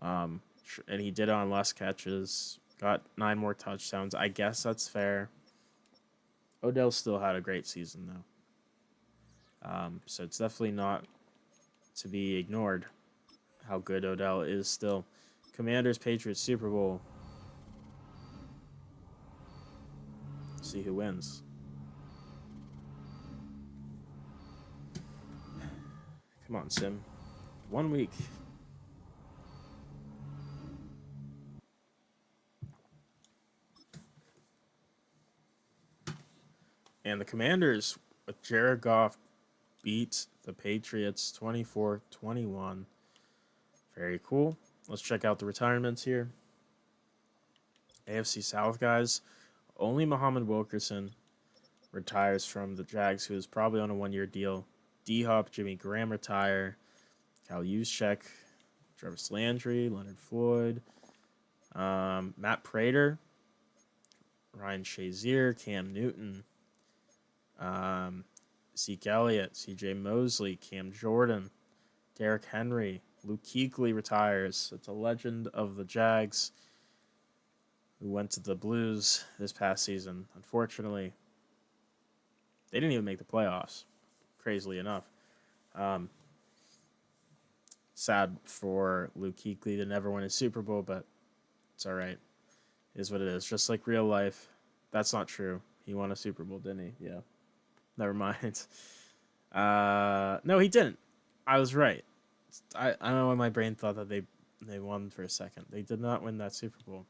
And he did it on less catches. Got 9 more touchdowns. I guess that's fair. Odell still had a great season though. So it's definitely not to be ignored how good Odell is still. Commanders Patriots Super Bowl. See who wins. Come on, Sim. 1 week. And the Commanders with Jared Goff beat the Patriots 24-21. Very cool. Let's check out the retirements here. AFC South guys. Only Muhammad Wilkerson retires from the Jags, who is probably on a 1-year deal. D-Hop, Jimmy Graham retire. Cal Juszczyk, Jarvis Landry, Leonard Floyd, Matt Prater, Ryan Shazier, Cam Newton, Zeke Elliott, CJ Mosley, Cam Jordan, Derrick Henry, Luke Kuechly retires. It's a legend of the Jags who went to the Blues this past season. Unfortunately, they didn't even make the playoffs, crazily enough. Sad for Luke Kuechly to never win a Super Bowl, but it's all right. It is what it is. Just like real life. That's not true. He won a Super Bowl, didn't he? Yeah. Never mind. No, he didn't. I was right. I don't know why my brain thought that they won for a second. They did not win that Super Bowl.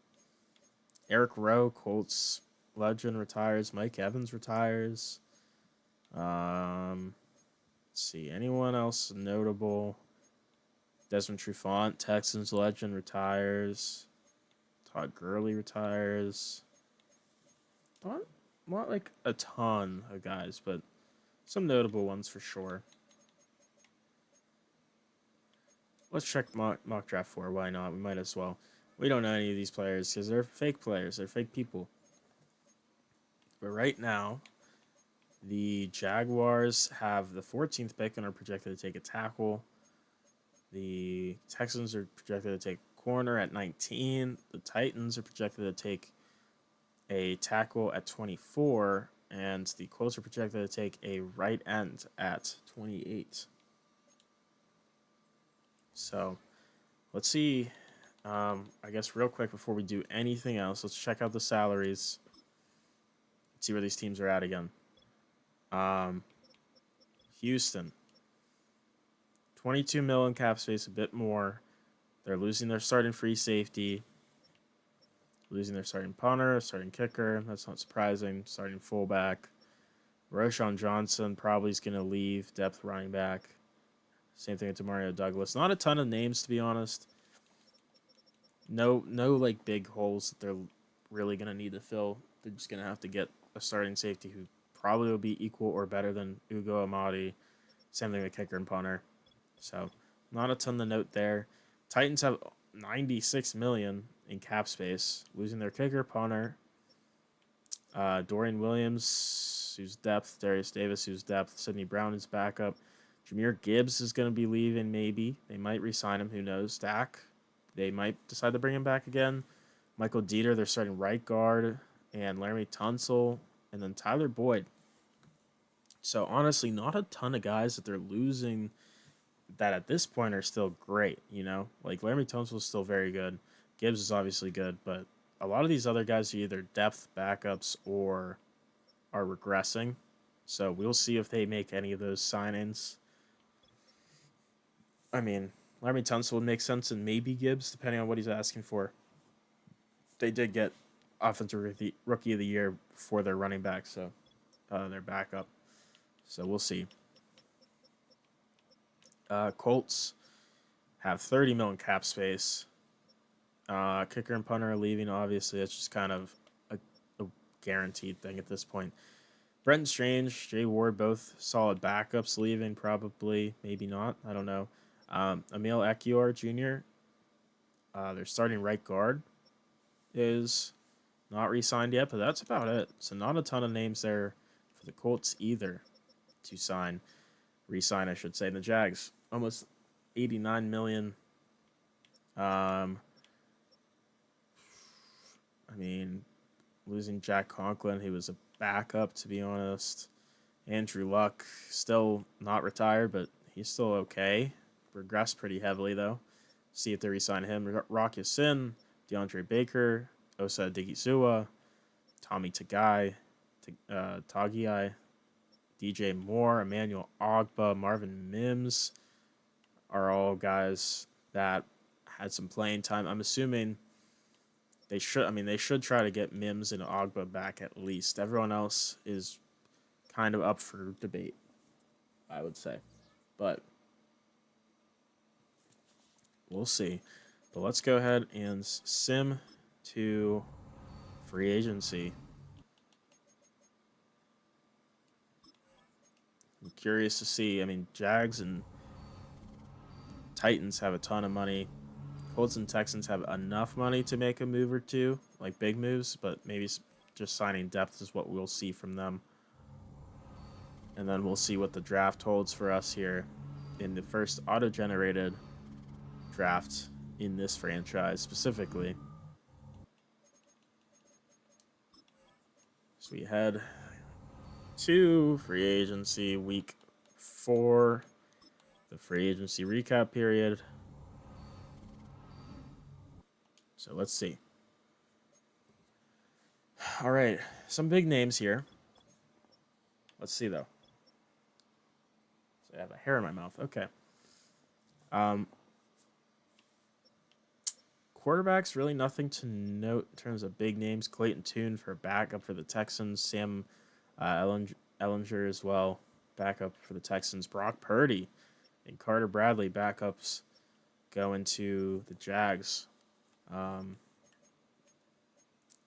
Eric Rowe, Colts legend, retires. Mike Evans retires. Let's see. Anyone else notable? Desmond Trufant, Texans legend, retires. Todd Gurley retires. Not like a ton of guys, but some notable ones for sure. Let's check mock draft 4. Why not? We might as well. We don't know any of these players because they're fake players. They're fake people. But right now, the Jaguars have the 14th pick and are projected to take a tackle. The Texans are projected to take corner at 19. The Titans are projected to take a tackle at 24. And the Colts are projected to take a right end at 28. So let's see. I guess real quick before we do anything else, let's check out the salaries. See where these teams are at again. Houston, 22 mil in cap space, a bit more. They're losing their starting free safety, losing their starting punter, starting kicker. That's not surprising. Starting fullback. Roshan Johnson probably is going to leave, depth running back. Same thing with Demario Douglas. Not a ton of names, to be honest. No, like big holes that they're really going to need to fill. They're just going to have to get a starting safety who probably will be equal or better than Ugo Amadi. Same thing with kicker and punter. So not a ton to note there. Titans have 96 million in cap space, losing their kicker, punter, Dorian Williams, who's depth, Darius Davis, who's depth, Sidney Brown is backup. Jameer Gibbs is going to be leaving, maybe. They might re-sign him, who knows. Dak, they might decide to bring him back again. Michael Dieter, they're starting right guard, and Laramie Tunsil, and then Tyler Boyd. So, honestly, not a ton of guys that they're losing that at this point are still great, you know? Like, Laramie Tunsil is still very good. Gibbs is obviously good, but a lot of these other guys are either depth backups or are regressing. So, we'll see if they make any of those signings. I mean, Laramie Tunsil would make sense, and maybe Gibbs, depending on what he's asking for. They did get Offensive Rookie of the Year for their running back, so their backup. So we'll see. Colts have 30 million cap space. Kicker and punter are leaving, obviously. It's just kind of a guaranteed thing at this point. Brenton Strange, Jay Ward, both solid backups leaving, probably. Maybe not. I don't know. Emil Ekiyor Jr., their starting right guard, is not re-signed yet, but that's about it. So not a ton of names there for the Colts either. to re-sign, I should say. And the Jags, almost $89 million. I mean, losing Jack Conklin, he was a backup, to be honest. Andrew Luck, still not retired, but he's still okay. Regressed pretty heavily, though. See if they re-sign him. Rock Ya-Sin, DeAndre Baker, Osa Digizua, Tommy Tagai, DJ Moore, Emmanuel Ogba, Marvin Mims are all guys that had some playing time. I'm assuming they should try to get Mims and Ogba back at least. Everyone else is kind of up for debate, I would say. But we'll see. But let's go ahead and sim to free agency. I'm curious to see. I mean, Jags and Titans have a ton of money. Colts and Texans have enough money to make a move or two, like big moves, but maybe just signing depth is what we'll see from them. And then we'll see what the draft holds for us here in the first auto-generated draft in this franchise specifically. So we head to free agency week 4, the free agency recap period. So let's see. All right, some big names here. Let's see though. So I have a hair in my mouth. Okay. Quarterbacks, really nothing to note in terms of big names. Clayton Tune for backup for the Texans. Sam Ellinger as well, backup for the Texans. Brock Purdy and Carter Bradley, backups going to the Jags. I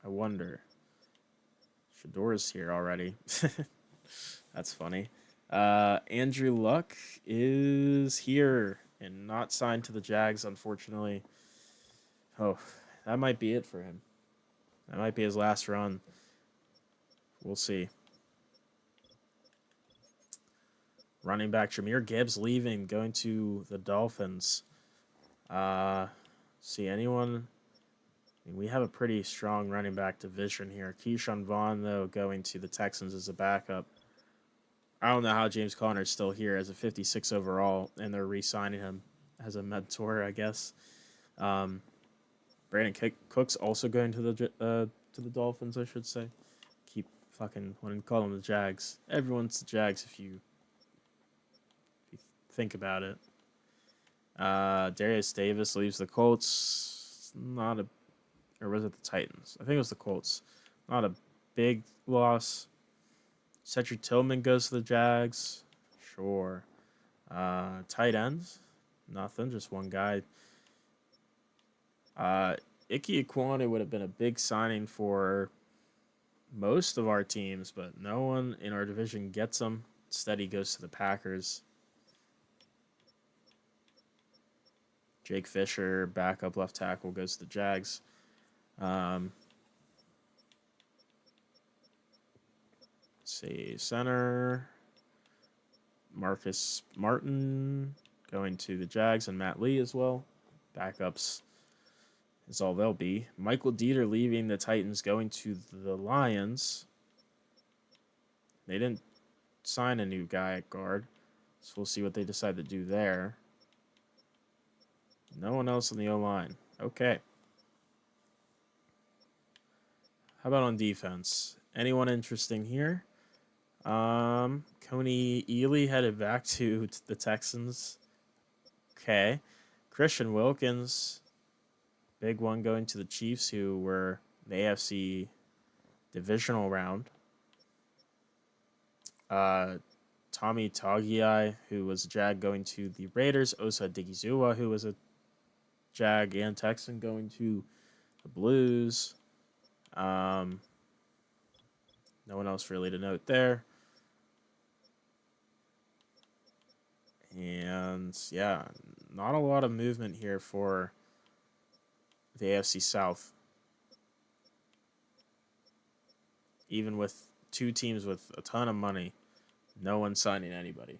wonder. Shador's here already. That's funny. Andrew Luck is here and not signed to the Jags, unfortunately. Oh, that might be it for him. That might be his last run. We'll see. Running back Jahmyr Gibbs leaving, going to the Dolphins. See anyone? I mean, we have a pretty strong running back division here. Keyshawn Vaughn, though, going to the Texans as a backup. I don't know how James Conner's still here as a 56 overall, and they're re-signing him as a mentor, I guess. Brandon Cook's also going to the Dolphins, I should say. Keep fucking wanting to call them the Jags. Everyone's the Jags if you think about it. Darius Davis leaves the Colts. Or was it the Titans? I think it was the Colts. Not a big loss. Cedric Tillman goes to the Jags. Sure. Tight ends? Nothing, just one guy. Ike Ekwonu would have been a big signing for most of our teams, but no one in our division gets him. Instead, he goes to the Packers. Jake Fisher, backup left tackle, goes to the Jags. Let's see, center. Marcus Martin going to the Jags, and Matt Lee as well. Backups is all they'll be. Michael Dieter leaving the Titans, going to the Lions. They didn't sign a new guy at guard, so we'll see what they decide to do there. No one else in the O-line. Okay. How about on defense? Anyone interesting here? Coney Ely headed back to the Texans. Okay. Christian Wilkins, big one, going to the Chiefs, who were the AFC divisional round. Tommy Tagiai, who was a Jag, going to the Raiders. Osa Digizua, who was a Jag and Texan, going to the Blues. No one else really to note there. And yeah, not a lot of movement here for the AFC South. Even with two teams with a ton of money, No one's signing anybody.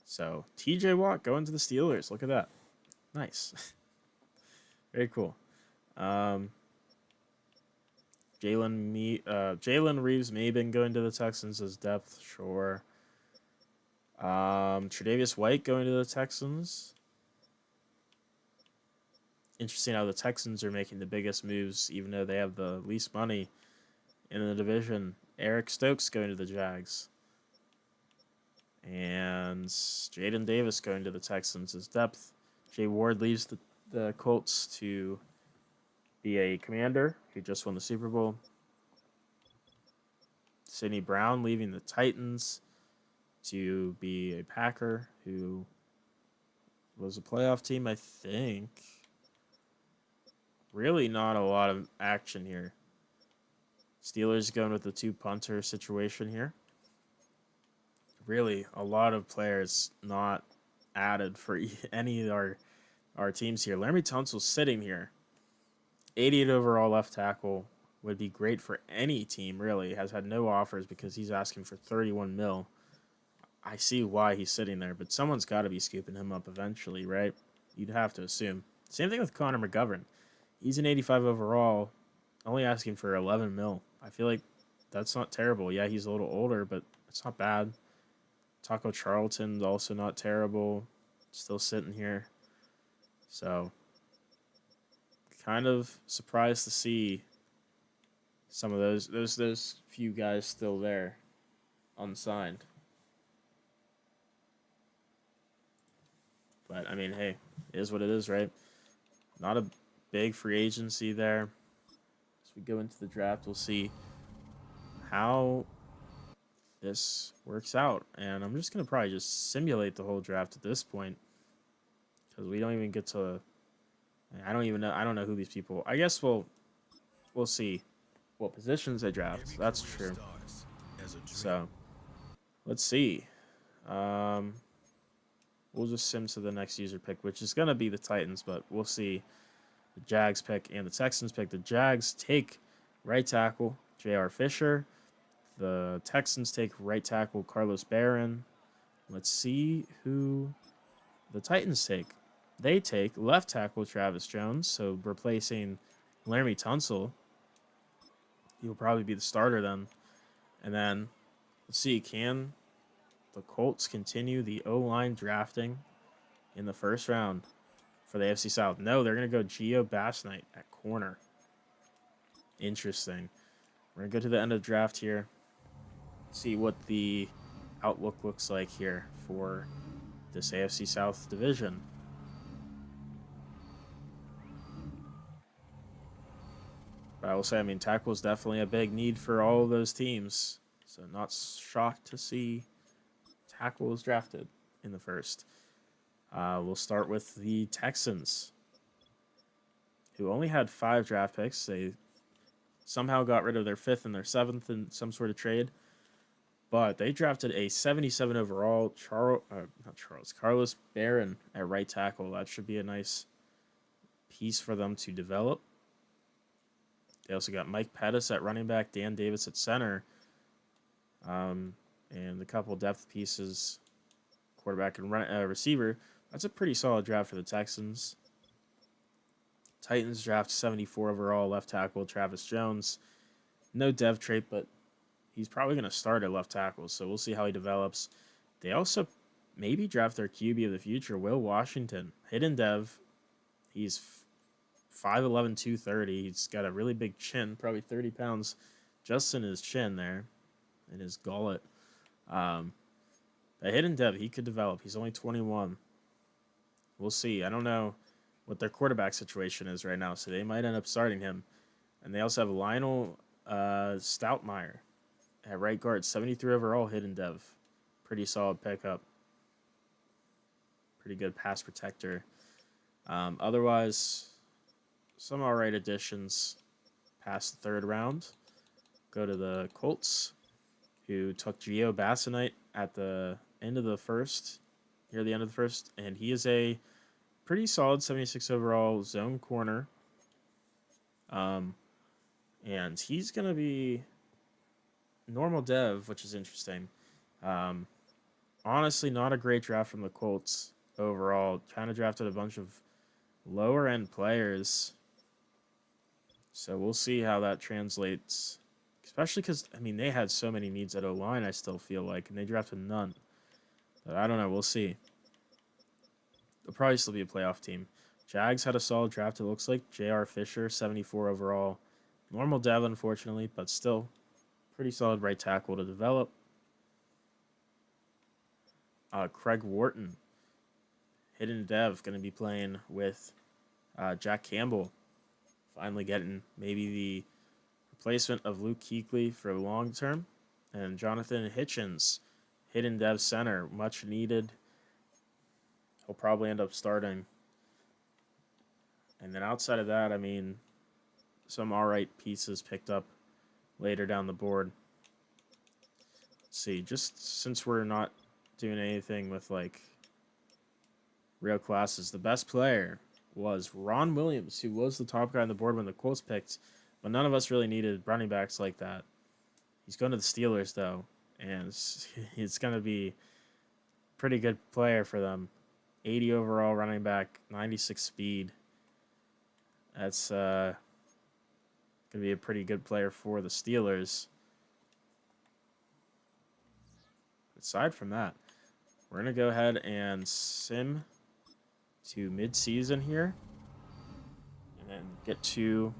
So TJ Watt going to the Steelers. Look at that. Nice. Very cool. Jalen Reeves Maben going to the Texans as depth, sure. Tre'Davious White going to the Texans. Interesting how the Texans are making the biggest moves, even though they have the least money in the division. Eric Stokes going to the Jags. And Jaden Davis going to the Texans as depth. Jay Ward leaves the Colts to be a Commander who just won the Super Bowl. Sidney Brown leaving the Titans to be a Packer who was a playoff team, I think. Really not a lot of action here. Steelers going with the 2 punter situation here. Really, a lot of players not added for any of our teams here. Laramie Tunsil's sitting here. 88 overall left tackle would be great for any team, really. Has had no offers because he's asking for 31 mil. I see why he's sitting there, but someone's got to be scooping him up eventually, right? You'd have to assume. Same thing with Connor McGovern. He's an 85 overall, only asking for 11 mil. I feel like that's not terrible. Yeah, he's a little older, but it's not bad. Taco Charlton's also not terrible. Still sitting here. So, kind of surprised to see some of those few guys still there, unsigned. But, I mean, hey, it is what it is, right? Not a big free agency there. As we go into the draft, we'll see how this works out. And I'm just going to probably just simulate the whole draft at this point. Because we don't even get to... I don't know who these people... I guess we'll see what positions they draft. That's true. So, let's see. We'll just sim to the next user pick, which is going to be the Titans, but we'll see. The Jags pick and the Texans pick. The Jags take right tackle J.R. Fisher. The Texans take right tackle Carlos Barron. Let's see who the Titans take. They take left tackle Travis Jones, so replacing Laramie Tunsil. He'll probably be the starter then. And then, let's see, can the Colts continue the O-line drafting in the first round for the AFC South? No, they're going to go Gio Bassnight at corner. Interesting. We're going to go to the end of the draft here. See what the outlook looks like here for this AFC South division. But I will say, I mean, tackle is definitely a big need for all of those teams. So not shocked to see tackle is drafted in the first. We'll start with the Texans, who only had 5 draft picks. They somehow got rid of their 5th and their 7th in some sort of trade. But they drafted a 77 overall Carlos Barron at right tackle. That should be a nice piece for them to develop. They also got Mike Pettis at running back, Dan Davis at center, and a couple depth pieces, quarterback and receiver. That's a pretty solid draft for the Texans. Titans draft 74 overall left tackle Travis Jones. No dev trait, but he's probably going to start at left tackle, so we'll see how he develops. They also maybe draft their QB of the future, Will Washington. Hidden dev. He's 5'11", 230. He's got a really big chin, probably 30 pounds just in his chin there, in his gullet. A hidden dev, he could develop. He's only 21. We'll see. I don't know what their quarterback situation is right now, so they might end up starting him. And they also have Lionel Stoutmeyer at right guard, 73 overall hidden dev. Pretty solid pickup. Pretty good pass protector. Otherwise, some all right additions past the 3rd round. Go to the Colts, who took Gio Bassnight at the end of the first, near the end of the first, and he is a pretty solid 76 overall zone corner. And he's going to be normal dev, which is interesting. Um, Honestly, not a great draft from the Colts overall. Kind of drafted a bunch of lower end players. So we'll see how that translates. Especially because, I mean, they had so many needs at O line, I still feel like, and they drafted none. But I don't know. We'll see. They'll probably still be a playoff team. Jags had a solid draft, it looks like. J.R. Fisher, 74 overall. Normal dev, unfortunately, but still pretty solid right tackle to develop. Craig Wharton, hidden dev, going to be playing with Jack Campbell. Finally getting maybe the replacement of Luke Kuechly for long term. And Jonathan Hitchens, hidden dev center, much needed. He'll probably end up starting. And then outside of that, I mean, some all right pieces picked up later down the board. Let's see, just since we're not doing anything with like real classes, the best player was Ron Williams, who was the top guy on the board when the Colts picked, but none of us really needed running backs like that. He's going to the Steelers though, and he's going to be a pretty good player for them. 80 overall running back, 96 speed. That's going to be a pretty good player for the Steelers. Aside from that, we're going to go ahead and sim to mid-season here and then get to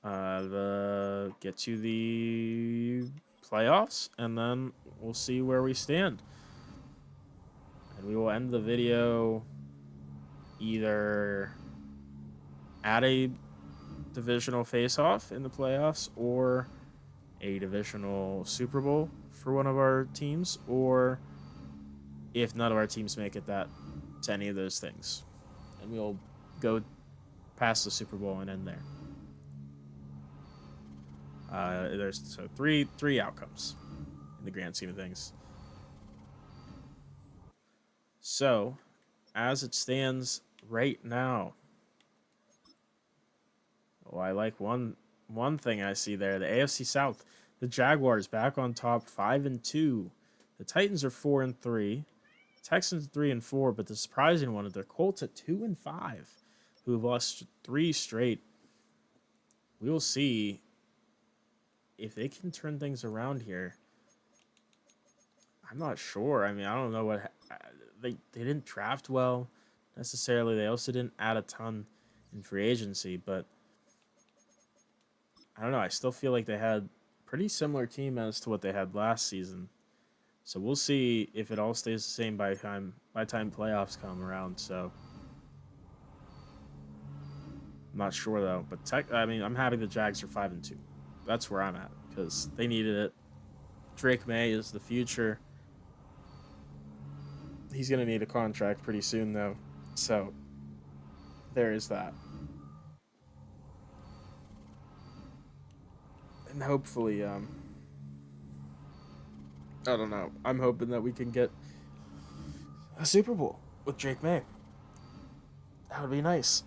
the playoffs, and then we'll see where we stand. And we will end the video either at a divisional face-off in the playoffs or a divisional Super Bowl for one of our teams, or if none of our teams make it to any of those things. And we'll go past the Super Bowl and end there. There's so three outcomes in the grand scheme of things. So, as it stands right now, I like one thing I see there. The AFC South, the Jaguars back on top, 5-2. The Titans are 4-3. Texans 3-4, but the surprising one is the Colts at 2-5, who have lost 3 straight. We will see if they can turn things around here. I'm not sure. I mean, I don't know what they didn't draft well necessarily. They also didn't add a ton in free agency, but I don't know. I still feel like they had a pretty similar team as to what they had last season. So we'll see if it all stays the same by time playoffs come around. So I'm not sure though. But I'm happy the Jags are 5-2. That's where I'm at because they needed it. Drake May is the future. He's gonna need a contract pretty soon though. So there is that. And hopefully, I don't know. I'm hoping that we can get a Super Bowl with Drake May. That would be nice.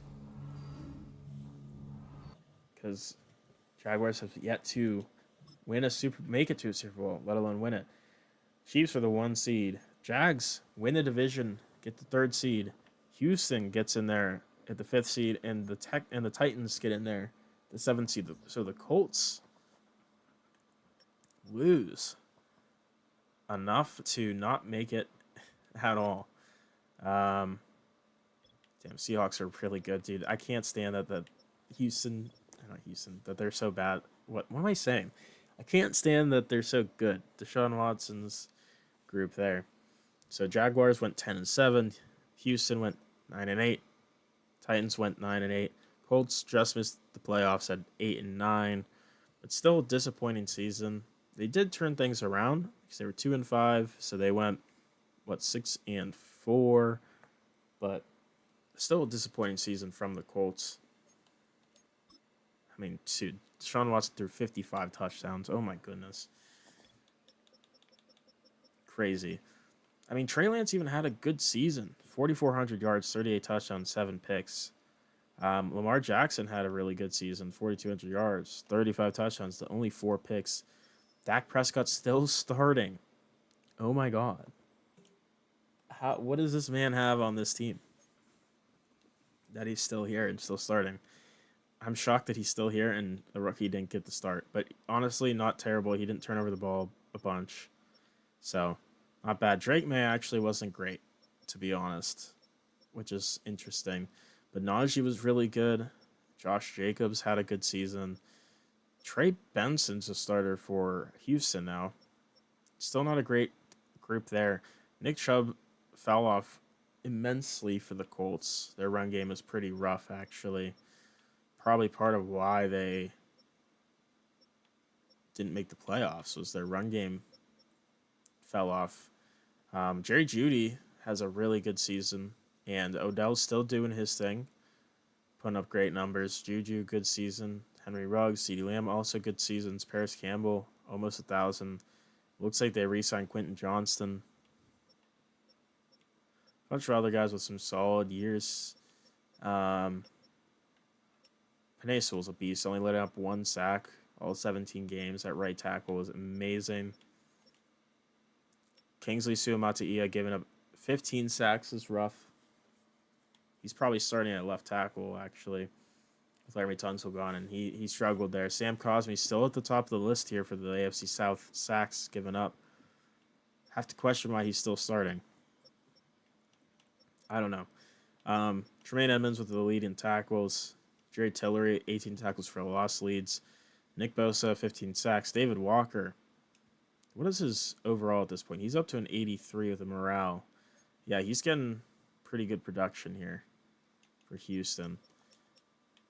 Because Jaguars have yet to make it to a Super Bowl, let alone win it. Chiefs are the 1 seed. Jags win the division, get the 3rd seed. Houston gets in there at the 5th seed, and the Titans get in there, the 7th seed. So the Colts lose enough to not make it at all. Damn, Seahawks are really good, dude. I can't stand that that they're so bad. What am I saying? I can't stand that they're so good. Deshaun Watson's group there. So Jaguars went 10-7. Houston went 9-8. Titans went 9-8. Colts just missed the playoffs at 8-9. But still a disappointing season. They did turn things around because they were 2-5. So they went 6-4. But still a disappointing season from the Colts. I mean, dude, Deshaun Watson threw 55 touchdowns. Oh my goodness. Crazy. I mean, Trey Lance even had a good season. 4,400 yards, 38 touchdowns, 7 picks. Lamar Jackson had a really good season. 4,200 yards, 35 touchdowns, only 4 picks. Dak Prescott still starting. Oh my God. What does this man have on this team that he's still here and still starting? I'm shocked that he's still here and the rookie didn't get the start. But honestly, not terrible. He didn't turn over the ball a bunch. So, not bad. Drake May actually wasn't great, to be honest, which is interesting. But Najee was really good. Josh Jacobs had a good season. Trey Benson's a starter for Houston now. Still not a great group there. Nick Chubb fell off immensely for the Colts. Their run game is pretty rough, actually. Probably part of why they didn't make the playoffs was their run game fell off. Jerry Jeudy has a really good season, and Odell's still doing his thing, putting up great numbers. Juju, good season. Henry Ruggs, CeeDee Lamb, also good seasons. Paris Campbell, almost 1,000. Looks like they re-signed Quentin Johnston. A bunch of other guys with some solid years. Penei Sewell's a beast. Only let up 1 sack all 17 games. That right tackle was amazing. Kingsley Suamataia giving up 15 sacks is rough. He's probably starting at left tackle, actually, with Laremy Tunsil gone, and he struggled there. Sam Cosmi still at the top of the list here for the AFC South sacks given up. Have to question why he's still starting. I don't know. Tremaine Edmonds with the lead in tackles. Jerry Tillery, 18 tackles for loss leads. Nick Bosa, 15 sacks. David Walker, what is his overall at this point? He's up to an 83 with a morale. Yeah, he's getting pretty good production here for Houston.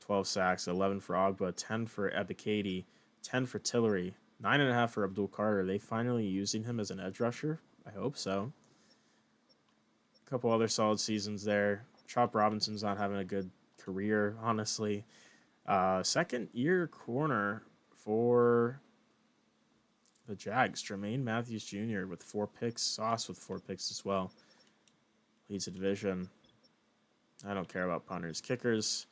12 sacks, 11 for Ogba, 10 for Ebiketie, 10 for Tillery, 9.5 for Abdul Carter. They finally using him as an edge rusher? I hope so. A couple other solid seasons there. Chop Robinson's not having a good career, honestly. Second year corner for the Jags, Jermaine Matthews Jr. with 4 picks, Sauce with 4 picks as well. Leads the division. I don't care about punters. Kickers,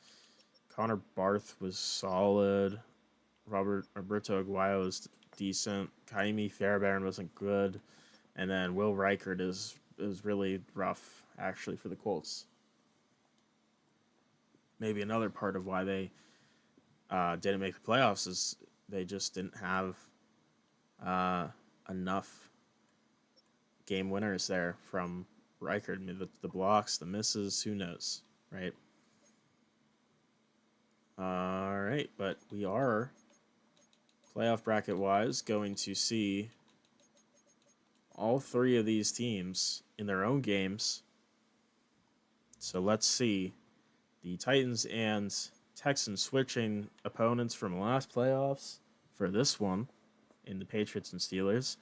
Connor Barth was solid. Roberto Aguayo was decent. Kaimi Fairbairn wasn't good. And then Will Reichert is really rough, actually, for the Colts. Maybe another part of why they didn't make the playoffs is they just didn't have enough game winners there from Reichert. I mean, the blocks, the misses, who knows, right? All right, but we are playoff bracket wise going to see all 3 of these teams in their own games. So let's see. The Titans and Texans switching opponents from last playoffs for this one in the Patriots and Steelers.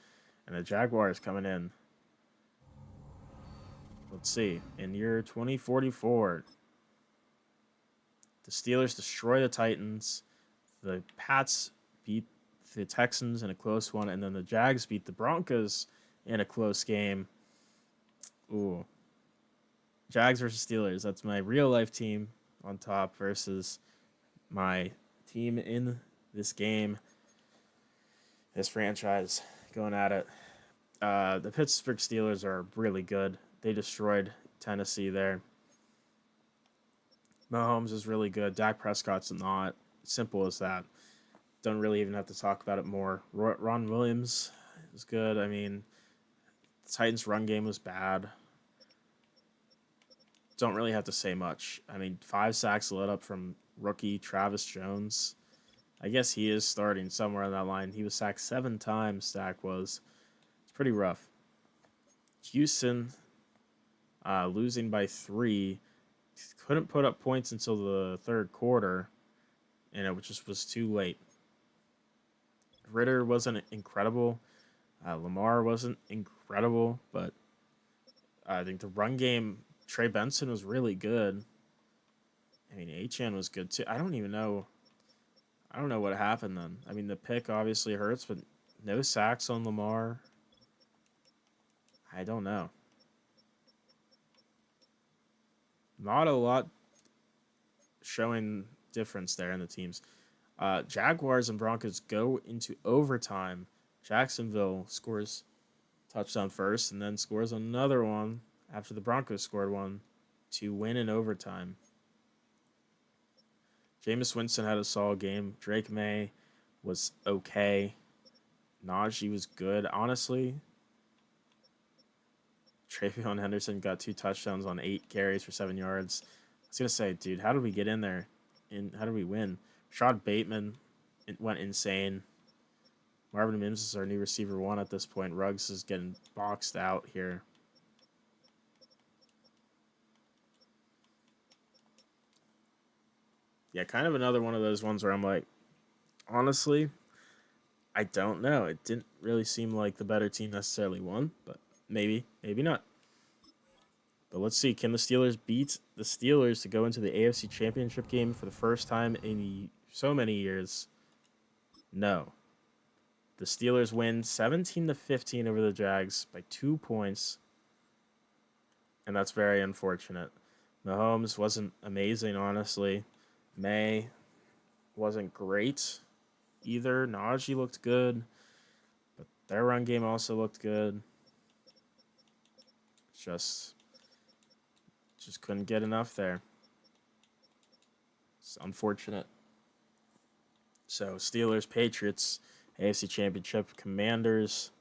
And the Jaguars coming in. Let's see. In year 2044, the Steelers destroy the Titans. The Pats beat the Texans in a close one. And then the Jags beat the Broncos in a close game. Ooh. Jags versus Steelers. That's my real life team on top versus my team in this game. This franchise going at it. The Pittsburgh Steelers are really good. They destroyed Tennessee there. Mahomes is really good. Dak Prescott's not. Simple as that. Don't really even have to talk about it more. Ron Williams is good. I mean, the Titans' run game was bad. Don't really have to say much. I mean, 5 sacks let up from rookie Travis Jones. I guess he is starting somewhere on that line. He was sacked 7 times, Dak was. It's pretty rough. Houston losing by 3. Couldn't put up points until the third quarter, and it just was too late. Ritter wasn't incredible. Lamar wasn't incredible, but I think the run game, Trey Benson was really good. I mean, Achane was good too. I don't know what happened then. I mean, the pick obviously hurts, but no sacks on Lamar. I don't know. Not a lot showing difference there in the teams. Jaguars and Broncos go into overtime Jacksonville scores touchdown first and then scores another one after the Broncos scored one to win in overtime. Jameis Winston had a solid game. Drake May was okay. Najee was good, honestly. Travion Henderson got 2 touchdowns on 8 carries for 7 yards. I was gonna say, dude, how did we get in there? And how did we win? Rashad Bateman went insane. Marvin Mims is our new receiver 1 at this point. Ruggs is getting boxed out here. Yeah, kind of another one of those ones where I'm like, honestly, I don't know. It didn't really seem like the better team necessarily won, but maybe not. But let's see. Can the Steelers beat the Steelers to go into the AFC Championship game for the first time in so many years? No. The Steelers win 17-15 over the Jags by 2 points, and that's very unfortunate. Mahomes wasn't amazing, honestly. May wasn't great either. Najee looked good, but their run game also looked good. Just couldn't get enough there. It's unfortunate. So Steelers, Patriots, AFC Championship, Commanders,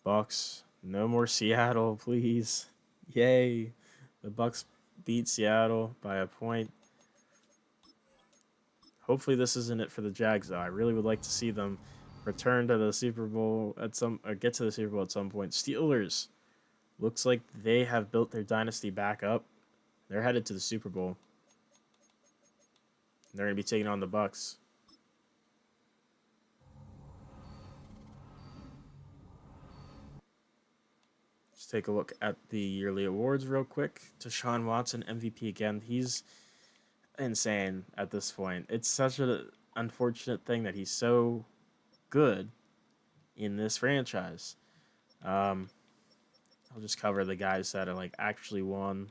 Bucks. No more Seattle, please. Yay. The Bucks beat Seattle by a point. Hopefully this isn't it for the Jags, though. I really would like to see them return to the Super Bowl or get to the Super Bowl at some point. Steelers. Looks like they have built their dynasty back up. They're headed to the Super Bowl. They're going to be taking on the Bucks. Let's take a look at the yearly awards real quick. Deshaun Watson, MVP again. He's insane at this point. It's such an unfortunate thing that he's so good in this franchise. I'll just cover the guys that are like actually won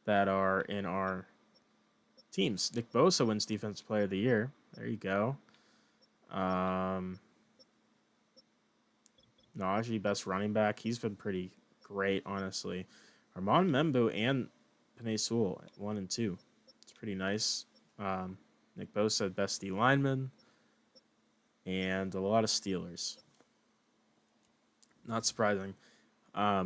that are in our teams. Nick Bosa wins Defensive Player of the Year. There you go. Najee, best running back. He's been pretty great, honestly. Armand Membu and Penei Sewell at 1 and 2. It's pretty nice. Nick Bosa, best D lineman. And a lot of Steelers. Not surprising. I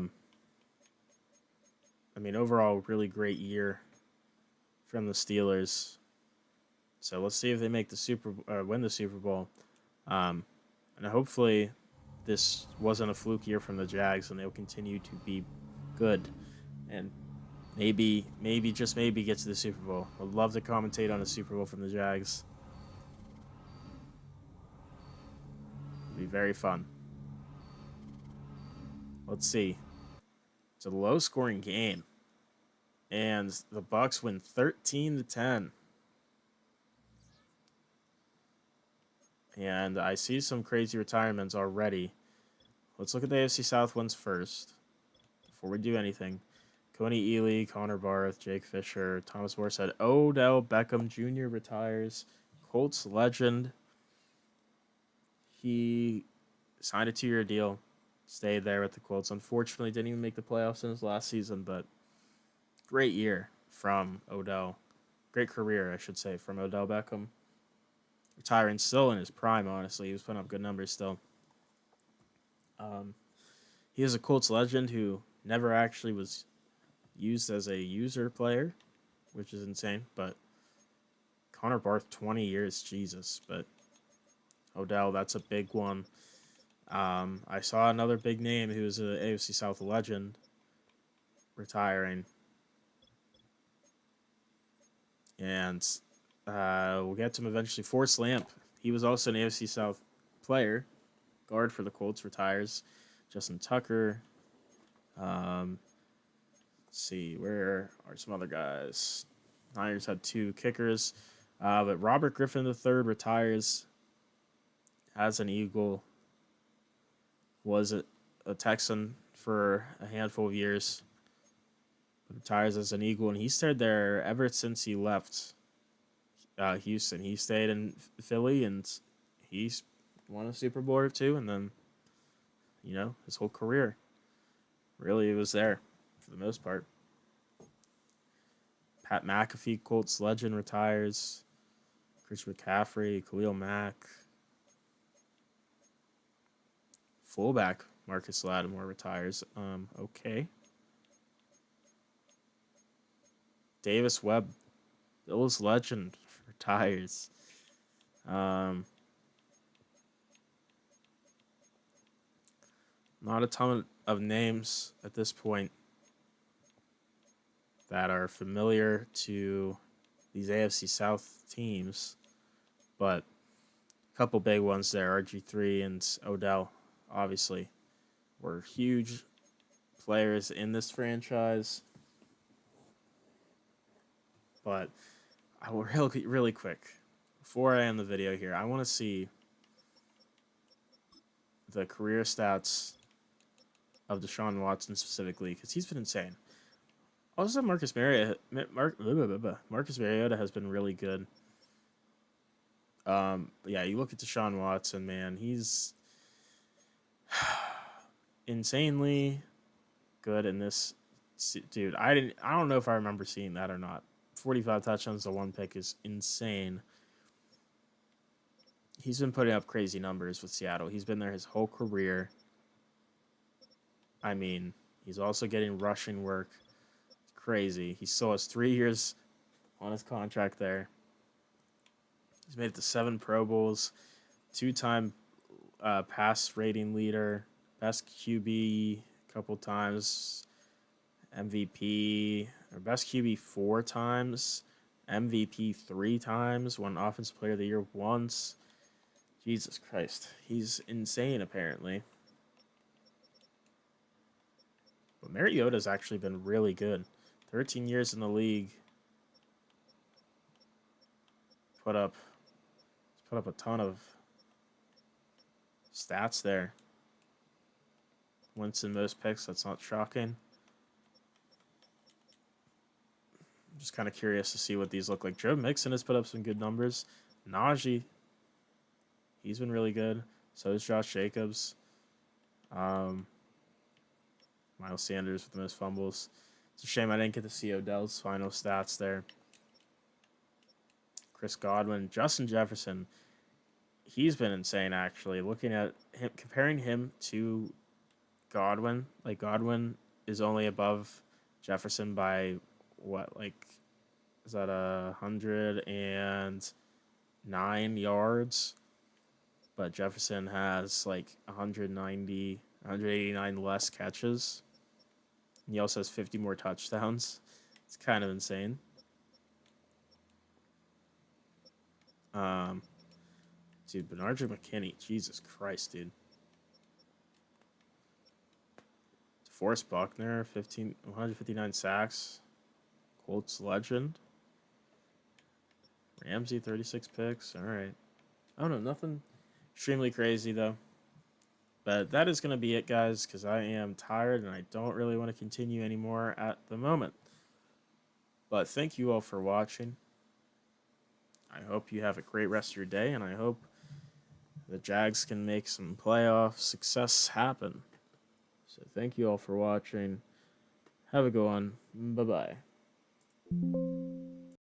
mean, overall, really great year from the Steelers. So let's see if they make the win the Super Bowl. And hopefully this wasn't a fluke year from the Jags, and they'll continue to be good, and maybe just maybe get to the Super Bowl. I'd love to commentate on a Super Bowl from the Jags. It'd be very fun. Let's see. It's a low-scoring game, and the Bucks win 13-10. And I see some crazy retirements already. Let's look at the AFC South ones first before we do anything. Coney Ely, Connor Barth, Jake Fisher, Thomas Morstead, Odell Beckham Jr. retires. Colts legend. He signed a 2-year deal, stayed there with the Colts. Unfortunately, didn't even make the playoffs in his last season, but great year from Odell. Great career, I should say, from Odell Beckham. Retiring still in his prime, honestly. He was putting up good numbers still. He is a Colts legend who never actually was used as a user player, which is insane. But Connor Barth, 20 years, Jesus. But Odell, that's a big one. I saw another big name who was an AFC South legend retiring. And we'll get to him eventually. Forrest Lamp, he was also an AFC South player. Guard for the Colts, retires. Justin Tucker. Let's see, where are some other guys? Niners had 2 kickers. But Robert Griffin III retires as an Eagle. Was a Texan for a handful of years. Retires as an Eagle, and he stayed there ever since he left Houston. He stayed in Philly, and he's won a Super Bowl or two, and then, his whole career really was there for the most part. Pat McAfee, Colts legend, retires. Christian McCaffrey, Khalil Mack. Fullback Marcus Lattimore retires. Okay. Davis Webb, Bills legend, retires. Not a ton of names at this point that are familiar to these AFC South teams, but a couple big ones there. RG3 and Odell, obviously, were huge players in this franchise. But I will really quick, before I end the video here, I want to see the career stats of Deshaun Watson specifically, because he's been insane. Also, Marcus Mariota has been really good. Yeah, you look at Deshaun Watson, man, he's insanely good in this. Dude, I don't know if I remember seeing that or not. 45 touchdowns to 1 pick is insane. He's been putting up crazy numbers with Seattle. He's been there his whole career. I mean, he's also getting rushing work. It's crazy. He still has 3 years on his contract there. He's made it to 7 Pro Bowls, 2-time pass rating leader, best QB a couple times, MVP, or best QB 4 times, MVP 3 times, won Offensive Player of the Year once. Jesus Christ. He's insane, apparently. But Mariota's actually been really good. 13 years in the league. Put up a ton of stats there. Winston most picks, that's not shocking. I'm just kind of curious to see what these look like. Joe Mixon has put up some good numbers. Najee, he's been really good. So is Josh Jacobs. Miles Sanders with the most fumbles. It's a shame I didn't get to see Odell's final stats there. Chris Godwin, Justin Jefferson. He's been insane, actually. Looking at him, comparing him to Godwin. Like, Godwin is only above Jefferson by what? Like, is that 109 yards? But Jefferson has like 189 less catches. He also has 50 more touchdowns. It's kind of insane. Dude, Bernard McKinney, Jesus Christ, dude. DeForest Buckner, 159 sacks. Colts legend. Ramsey, 36 picks. All right. I don't know, nothing extremely crazy, though. But that is going to be it, guys, because I am tired and I don't really want to continue anymore at the moment. But thank you all for watching. I hope you have a great rest of your day, and I hope the Jags can make some playoff success happen. So thank you all for watching. Have a good one. Bye-bye.